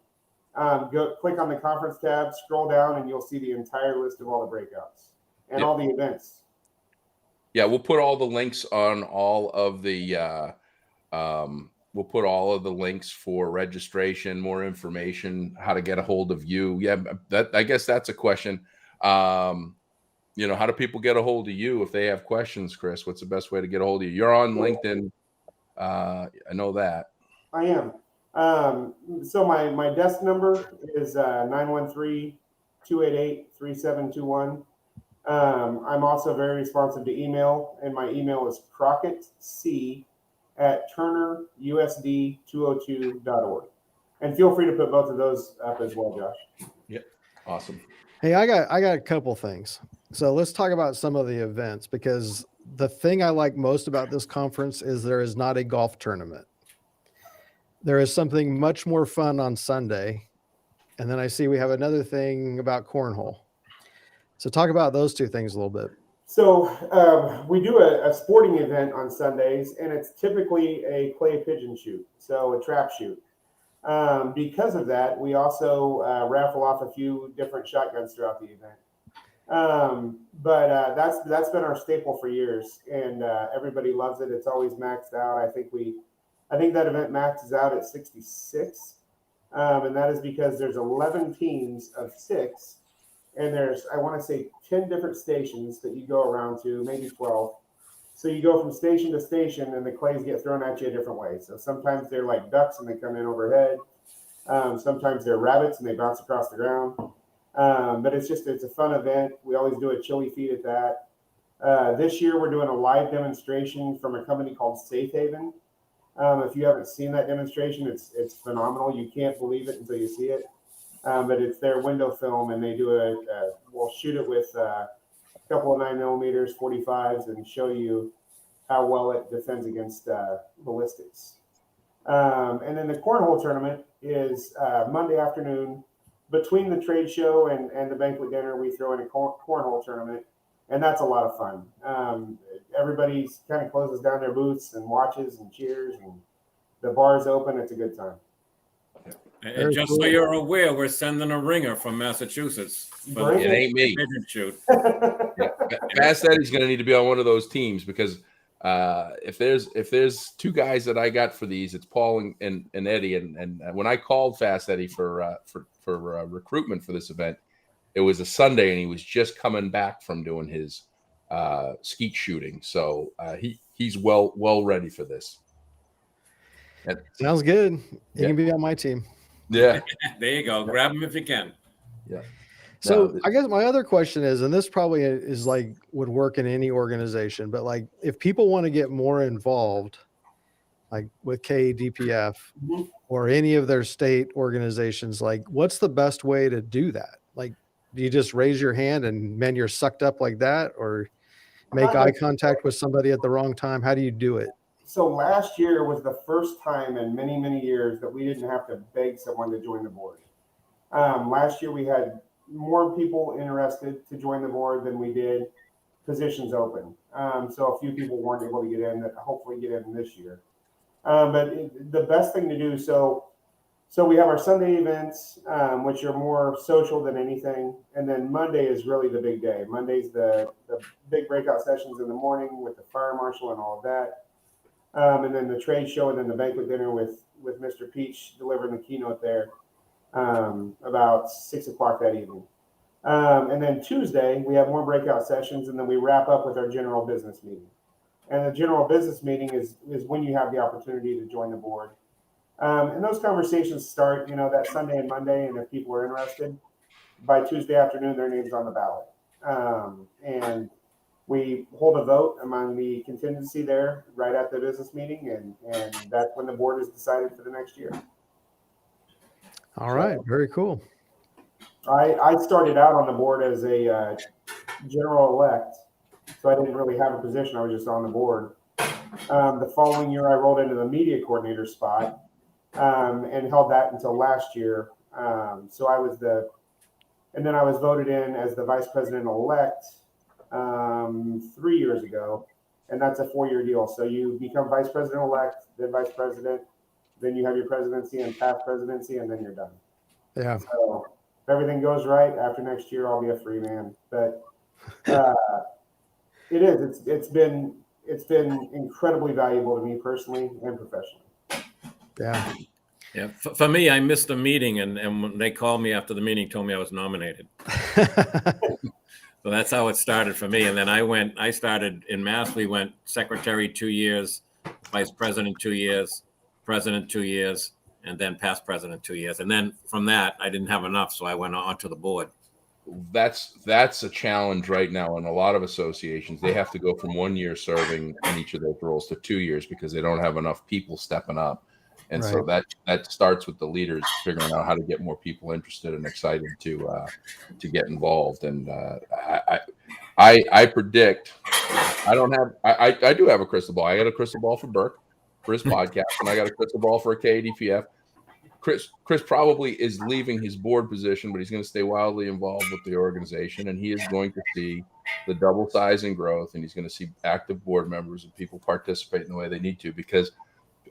Go click on the conference tab, scroll down, and you'll see the entire list of all the breakouts and all the events. Yeah, we'll put all the links on all of the. We'll put all of the links for registration, more information, how to get a hold of you. Yeah, I guess that's a question. How do people get a hold of you if they have questions, Chris? What's the best way to get a hold of you? You're on LinkedIn. I know that. I am. So my desk number is 913-288-3721. I'm also very responsive to email, and my email is crockettc@turnerusd202.org. And feel free to put both of those up as well, Josh. Yep. Awesome. Hey, I got a couple things. So let's talk about some of the events, because the thing I like most about this conference is there is not a golf tournament. There is something much more fun on Sunday. And then I see we have another thing about cornhole. So talk about those two things a little bit. So we do a sporting event on Sundays, and it's typically a clay pigeon shoot, so a trap shoot. Because of that, we also raffle off a few different shotguns throughout the event. But that's been our staple for years, and everybody loves it. It's always maxed out. I think that event maxes out at 66, and that is because there's 11 teams of 6, and there's, I want to say, 10 different stations that you go around to, maybe 12. So you go from station to station, and the clays get thrown at you a different way. So sometimes they're like ducks, and they come in overhead. Sometimes they're rabbits, and they bounce across the ground. But it's a fun event. We always do a chili feed at that. This year, we're doing a live demonstration from a company called Safe Haven. If you haven't seen that demonstration, it's phenomenal. You can't believe it until you see it. But it's their window film, and they do we'll shoot it with a couple of 9mm 45s and show you how well it defends against ballistics. And then the cornhole tournament is Monday afternoon between the trade show and the banquet dinner. We throw in a cornhole tournament, and that's a lot of fun. Everybody kind of closes down their booths and watches and cheers, and the bar's open. It's a good time. And just so you're aware, we're sending a ringer from Massachusetts. It ain't me. Shoot. Yeah. Fast Eddie's going to need to be on one of those teams because if there's two guys that I got for these, it's Paul and Eddie. And when I called Fast Eddie for recruitment for this event, it was a Sunday, and he was just coming back from doing his skeet shooting, so he's well ready for this. And, sounds good. He can be on my team. Yeah. There you go. Grab him if you can. Yeah. So I guess my other question is, and this probably is like would work in any organization, but like if people want to get more involved, like with KADPF or any of their state organizations, like what's the best way to do that? Like, do you just raise your hand and man, you're sucked up like that, or make eye contact with somebody at the wrong time? How do you do it? So last year was the first time in many, many years that we didn't have to beg someone to join the board. Last year we had more people interested to join the board than we did positions open. So a few people weren't able to get in that hopefully get in this year. But the best thing to do, so we have our Sunday events, which are more social than anything. And then Monday is really the big day. Monday's the big breakout sessions in the morning with the fire marshal and all of that. And then the trade show, and then the banquet dinner with Mr. Peach delivering the keynote there about 6 o'clock that evening. And then Tuesday, we have more breakout sessions, and then we wrap up with our general business meeting. And the general business meeting is when you have the opportunity to join the board. And those conversations start, that Sunday and Monday, and if people are interested, by Tuesday afternoon, their name's on the ballot. And we hold a vote among the contingency there right at the business meeting, and that's when the board is decided for the next year. All right, very cool. I started out on the board as a general elect, so I didn't really have a position. I was just on the board. The following year, I rolled into the media coordinator spot and held that until last year. So I was and then I was voted in as the vice president elect 3 years ago, and that's a 4-year deal. So you become vice president elect, then vice president, then you have your presidency and past presidency, and then you're done. Yeah. So if everything goes right, after next year, I'll be a free man. But it is. It's been incredibly valuable to me personally and professionally. Yeah. Yeah. For me, I missed the meeting, and when they called me after the meeting, told me I was nominated. So that's how it started for me. And then I started in Mass. We went secretary 2 years, vice president 2 years, president 2 years, and then past president 2 years. And then from that, I didn't have enough. So I went on to the board. That's a challenge right now in a lot of associations. They have to go from 1 year serving in each of those roles to 2 years because they don't have enough people stepping up. And right. So that starts with the leaders figuring out how to get more people interested and excited to get involved. And I predict I do have a crystal ball. I got a crystal ball for Burke for his podcast, and I got a crystal ball for a KADPF. Chris probably is leaving his board position, but he's going to stay wildly involved with the organization, and he is going to see the double size and growth, and he's going to see active board members and people participate in the way they need to, because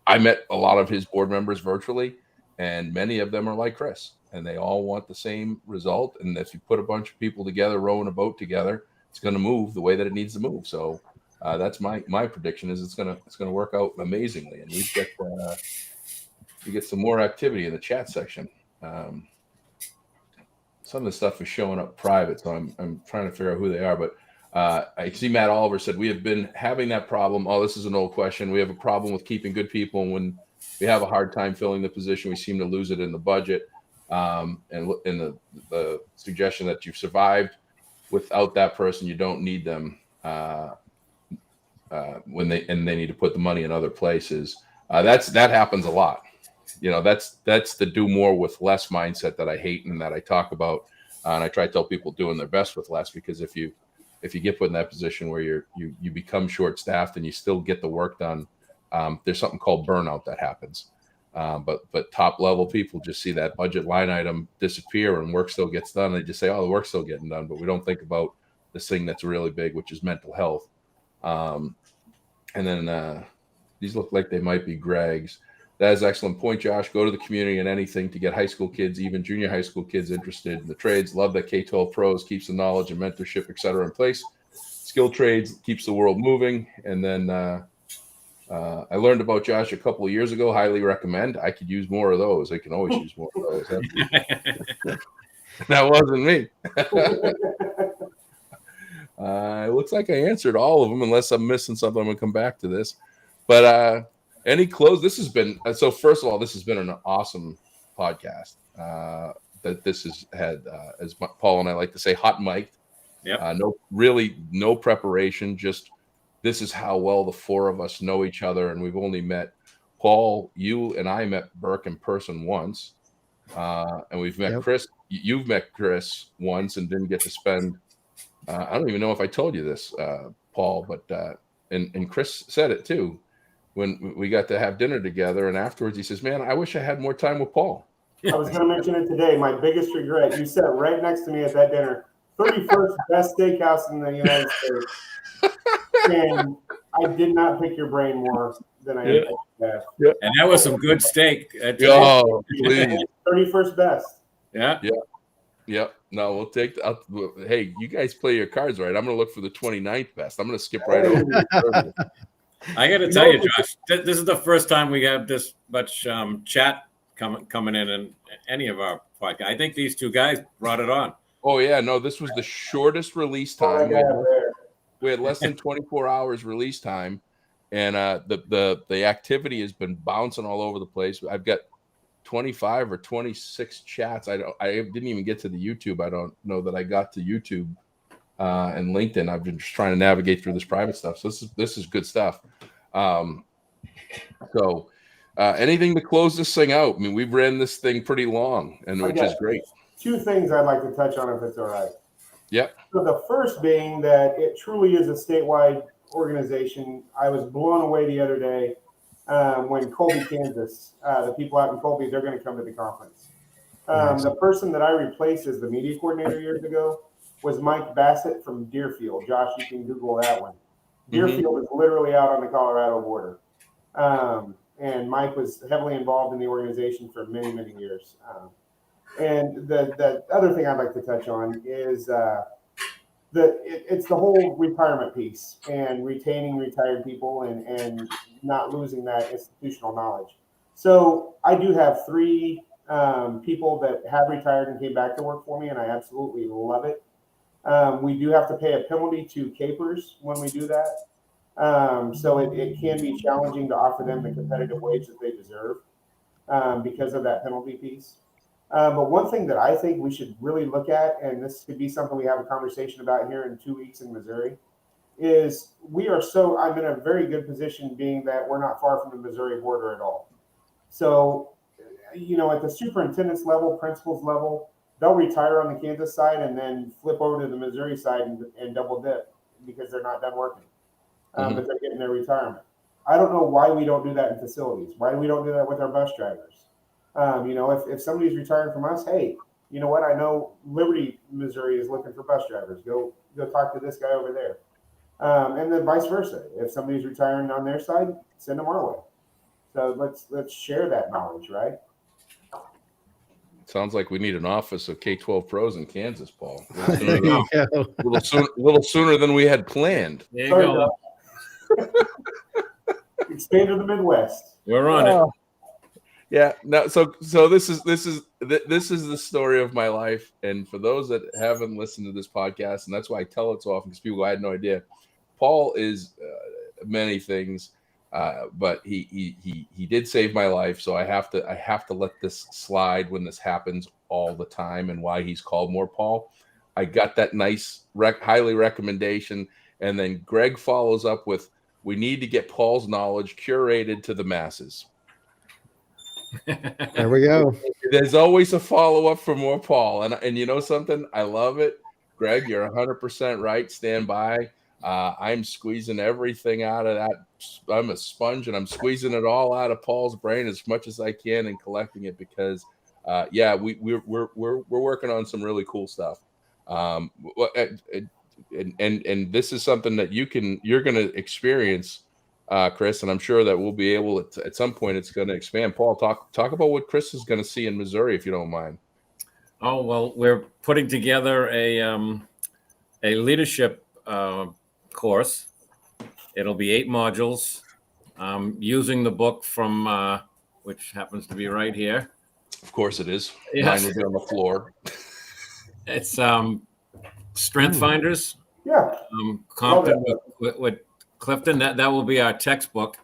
I met a lot of his board members virtually, and many of them are like Chris, and they all want the same result. And if you put a bunch of people together, rowing a boat together, it's going to move the way that it needs to move. So that's my prediction is it's going to work out amazingly, and we get some more activity in the chat section. Some of the stuff is showing up private, so I'm trying to figure out who they are. But I see Matt Oliver said, we have been having that problem. Oh, this is an old question. We have a problem with keeping good people. And when we have a hard time filling the position, we seem to lose it in the budget. And in the suggestion that you've survived without that person, you don't need them when they need to put the money in other places. That happens a lot. That's the do more with less mindset that I hate and that I talk about. And I try to tell people doing their best with less, because if you get put in that position where you become short-staffed and you still get the work done, there's something called burnout that happens. But top level people just see that budget line item disappear and work still gets done. They just say, oh, the work's still getting done, but we don't think about this thing that's really big, which is mental health. And then these look like they might be Greg's. That is an excellent point, Josh. Go to the community and anything to get high school kids, even junior high school kids interested in the trades. Love that K-12 Pros keeps the knowledge and mentorship, et cetera, in place. Skilled trades keeps the world moving. And then I learned about Josh a couple of years ago. Highly recommend. I could use more of those. I can always use more of those. That wasn't me. It looks like I answered all of them, unless I'm missing something. I'm going to come back to this. But any close? This has been so. First of all, this has been an awesome podcast. That this has had, as Paul and I like to say, hot mic'd. Yeah. No preparation. Just this is how well the four of us know each other, and we've only met Paul. You and I met Burke in person once, and we've met Chris. You've met Chris once, and didn't get to spend. I don't even know if I told you this, Paul, but and Chris said it too. When we got to have dinner together, and afterwards he says, "Man, I wish I had more time with Paul." I was going to mention it today. My biggest regret, you sat right next to me at that dinner. 31st best steakhouse in the United States. And I did not pick your brain more than I did. And that was some good steak. Oh, please. 31st best. Yeah. No, we'll take hey, you guys play your cards right. I'm going to look for the 29th best. I'm going to skip right over. I got to tell you, Josh, this is the first time we have this much chat coming in any of our podcasts. I think these two guys brought it on. Oh, yeah. No, this was the shortest release time. We had less than 24 hours release time. And the activity has been bouncing all over the place. I've got 25 or 26 chats. I didn't even get to the YouTube. I don't know that I got to YouTube and LinkedIn. I've been just trying to navigate through this private stuff. So this is good stuff. Anything to close this thing out? I mean, we've ran this thing pretty long, which is great. Two things I'd like to touch on, if it's all right. Yep. So the first being that it truly is a statewide organization. I was blown away the other day when Colby, Kansas, the people out in Colby, they're going to come to the conference. The person that I replaced as the media coordinator years ago was Mike Bassett from Deerfield. Josh, you can Google that one. Deerfield is literally out on the Colorado border. And Mike was heavily involved in the organization for many, many years. And the other thing I'd like to touch on is it's the whole retirement piece and retaining retired people and not losing that institutional knowledge. So I do have 3 people that have retired and came back to work for me, and I absolutely love it. We do have to pay a penalty to capers when we do that. So it can be challenging to offer them the competitive wage that they deserve because of that penalty piece. But one thing that I think we should really look at, and this could be something we have a conversation about here in 2 weeks in Missouri, is I'm in a very good position being that we're not far from the Missouri border at all. So, at the superintendent's level, principal's level, they'll retire on the Kansas side and then flip over to the Missouri side and double dip because they're not done working. But they're getting their retirement. I don't know why we don't do that in facilities. Why do we don't do that with our bus drivers? If somebody's retiring from us, hey, you know what? I know Liberty, Missouri is looking for bus drivers. Go talk to this guy over there. And then vice versa. If somebody's retiring on their side, send them our way. So let's share that knowledge, right? Sounds like we need an office of K-12 pros in Kansas, Paul. A little sooner than we had planned. There you go. Expand to the Midwest. We're on it. Yeah. No. So this is the story of my life. And for those that haven't listened to this podcast, and that's why I tell it so often, because people go, I had no idea. Paul is many things, but he did save my life. So I have to let this slide when this happens all the time, and why he's called more Paul. I got that nice highly recommendation, and then Greg follows up with, we need to get Paul's knowledge curated to the masses. There we go. There's always a follow-up for more Paul. And you know something? I love it. Greg, you're 100% right. Stand by. I'm squeezing everything out of that. I'm a sponge, and I'm squeezing it all out of Paul's brain as much as I can and collecting it because, we're working on some really cool stuff. And this is something that you're going to experience, Chris, and I'm sure that we'll be able to, at some point, it's going to expand. Paul, talk about what Chris is going to see in Missouri, if you don't mind. Oh, well, we're putting together a leadership course. It'll be 8 modules, using the book from which happens to be right here. Of course it is. Yes. Mine will be on the floor. It's Strength Finders. Yeah. Compton with Clifton. That will be our textbook.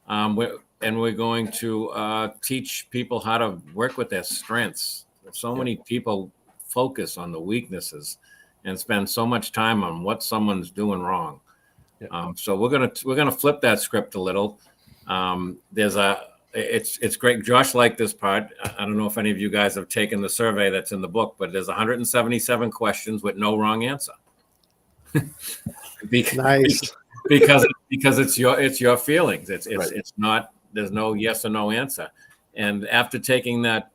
We're going to teach people how to work with their strengths. So many people focus on the weaknesses and spend so much time on what someone's doing wrong. Yeah. So we're gonna flip that script a little. It's great. Josh liked this part. I don't know if any of you guys have taken the survey that's in the book, but there's 177 questions with no wrong answer. Nice. because it's your feelings. It's right. It's not. There's no yes or no answer. And after taking that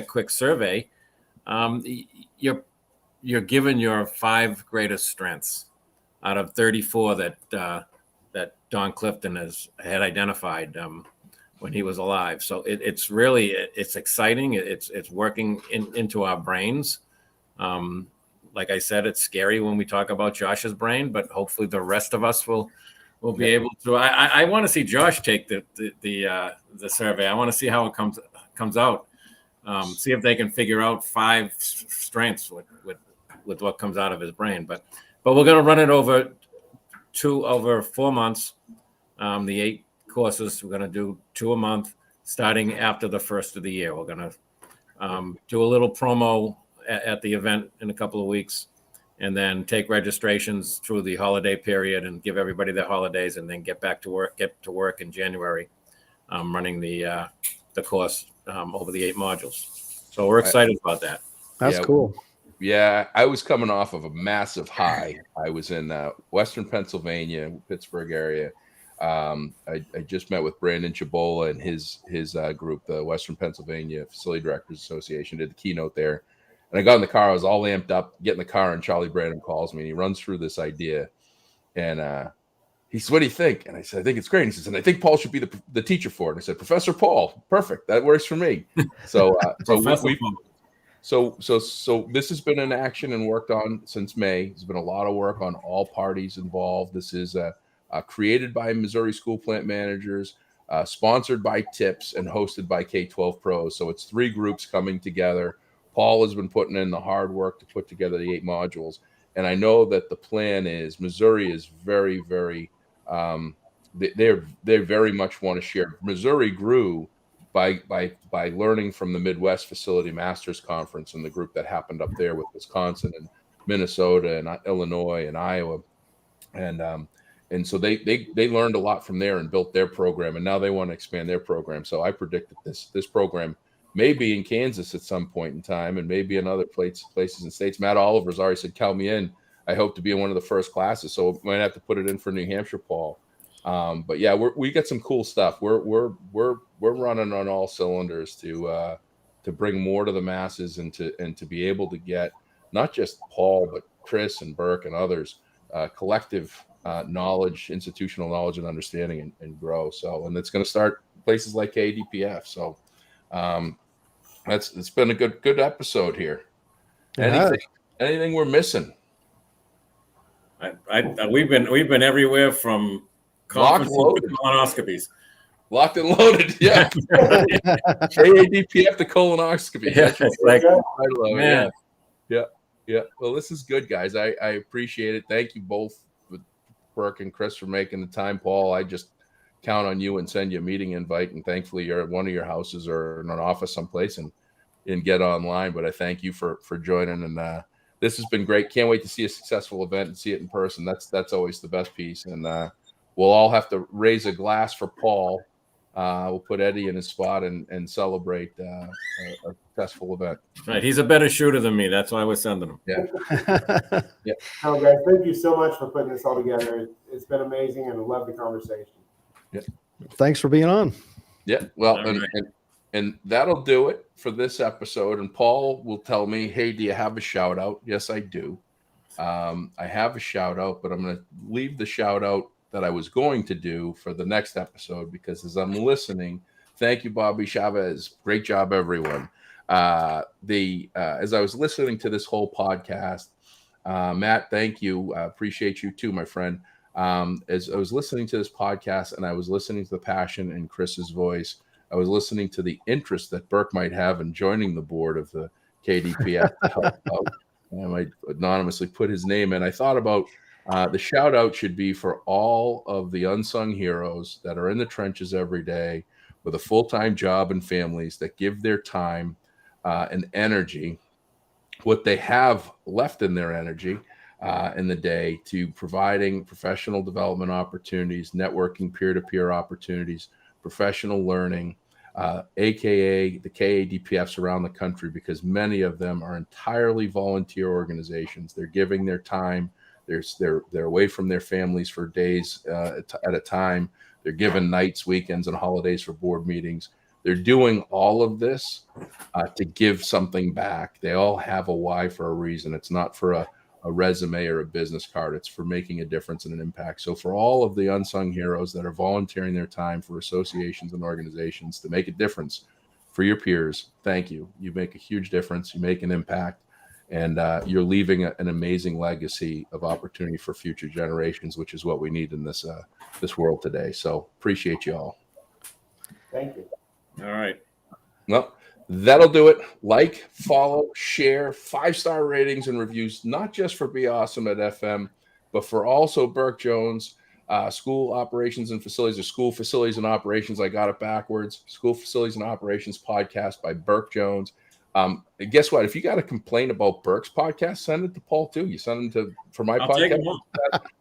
quick survey, you're given your 5 greatest strengths out of 34 that Don Clifton had identified when he was alive. So it's really exciting. It's working into our brains. Like I said, it's scary when we talk about Josh's brain, but hopefully the rest of us will be able to. I want to see Josh take the survey. I want to see how it comes out. See if they can figure out 5 strengths with what comes out of his brain. But we're going to run it over 4 months. The 8 courses, we're going to do 2 a month starting after the first of the year. We're going to do a little promo at the event in a couple of weeks, and then take registrations through the holiday period and give everybody their holidays, and then get to work in January, running the course over the 8 modules. So we're excited about that. That's cool. Yeah, I was coming off of a massive high. I was in Western Pennsylvania, Pittsburgh area. I just met with Brandon Chabola and his group, the Western Pennsylvania Facility Directors Association, did the keynote there. And I got in the car. I was all amped up, get in the car, and Charlie Brandon calls me, and he runs through this idea. And he said, "What do you think?" And I said, "I think it's great." And he says, "And I think Paul should be the teacher for it." And I said, "Professor Paul, perfect. That works for me." So this has been in action and worked on since May. There's been a lot of work on all parties involved. This is created by Missouri School Plant Managers, sponsored by TIPS, and hosted by K-12 Pros. So it's 3 groups coming together. Paul has been putting in the hard work to put together the 8 modules. And I know that the plan is Missouri is very, very, they very much want to share. Missouri grew by learning from the Midwest Facility Masters Conference and the group that happened up there with Wisconsin and Minnesota and Illinois and Iowa. And so they learned a lot from there and built their program, and now they want to expand their program. So I predict that this program may be in Kansas at some point in time, and maybe in other places and states. Matt Oliver's already said, "Count me in. I hope to be in one of the first classes." So might have to put it in for New Hampshire, Paul. But yeah, we got some cool stuff. We're running on all cylinders to bring more to the masses and to be able to get not just Paul but Chris and Burke and others collective knowledge, institutional knowledge and understanding, and grow. So, and it's going to start places like KADPF. So it's been a good episode here. Anything we're missing? We've been everywhere from conferences to colonoscopies. Locked and loaded, yeah. KADPF to colonoscopy. Yeah, yeah. Well, this is good, guys. I appreciate it. Thank you both, Burke and Chris, for making the time. Paul, I just count on you and send you a meeting invite, and thankfully you're at one of your houses or in an office someplace and get online. But I thank you for joining, and this has been great. Can't wait to see a successful event and see it in person. That's always the best piece. And we'll all have to raise a glass for Paul we'll put Eddie in his spot and celebrate a successful event. Right. He's a better shooter than me. That's why we're sending him. Yeah. No, guys, thank you so much for putting this all together. It's been amazing, and I love the conversation. Yeah. Thanks for being on. Yeah. Well, All right. and that'll do it for this episode. And Paul will tell me, hey, do you have a shout out? Yes, I do. I have a shout out, but I'm going to leave the shout out that I was going to do for the next episode, because as I'm listening, thank you, Bobby Chavez. Great job, everyone. As I was listening to this whole podcast, Matt, thank you. Appreciate you too, my friend. As I was listening to this podcast and I was listening to the passion in Chris's voice, I was listening to the interest that Burke might have in joining the board of the KDPF. I might anonymously put his name in. I thought about the shout out should be for all of the unsung heroes that are in the trenches every day with a full-time job and families that give their time and energy, what they have left in their energy in the day, to providing professional development opportunities, networking, peer-to-peer opportunities, professional learning, aka the KADPFs around the country, because many of them are entirely volunteer organizations. They're giving their time. They're away from their families for days at a time. They're given nights, weekends, and holidays for board meetings. They're doing all of this to give something back. They all have a why for a reason. It's not for a resume or a business card. It's for making a difference and an impact. So for all of the unsung heroes that are volunteering their time for associations and organizations to make a difference for your peers, thank you. You make a huge difference. You make an impact, and you're leaving an amazing legacy of opportunity for future generations, which is what we need in this world today. So appreciate you all. Thank you. All right. Well, that'll do it. Like, follow, share, 5-star ratings and reviews, not just for Be Awesome at FM, but for also Burke Jones, School Operations and Facilities, or School Facilities and Operations. I got it backwards. School Facilities and Operations podcast by Burke Jones. Guess what? If you got a complaint about Burke's podcast, send it to Paul too. You send them for my I'll podcast.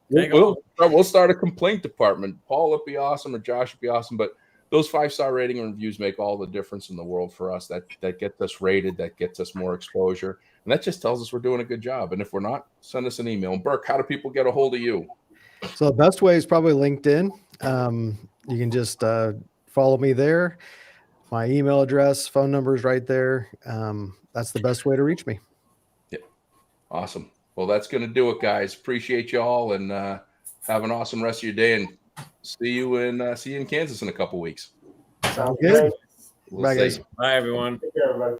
take them all. We'll start a complaint department. Paul would be awesome, or Josh would be awesome, but those 5-star rating and reviews make all the difference in the world for us. That gets us rated, that gets us more exposure, and that just tells us we're doing a good job. And if we're not, send us an email. And Burke, how do people get a hold of you? So the best way is probably LinkedIn. You can just follow me there. My email address, phone number is right there. That's the best way to reach me. Yeah. Awesome. Well, that's going to do it, guys. Appreciate you all, and have an awesome rest of your day. And see you in Kansas in a couple weeks. Sounds good. great. We'll Bye, see guys. you. Bye, everyone. Take care, everybody.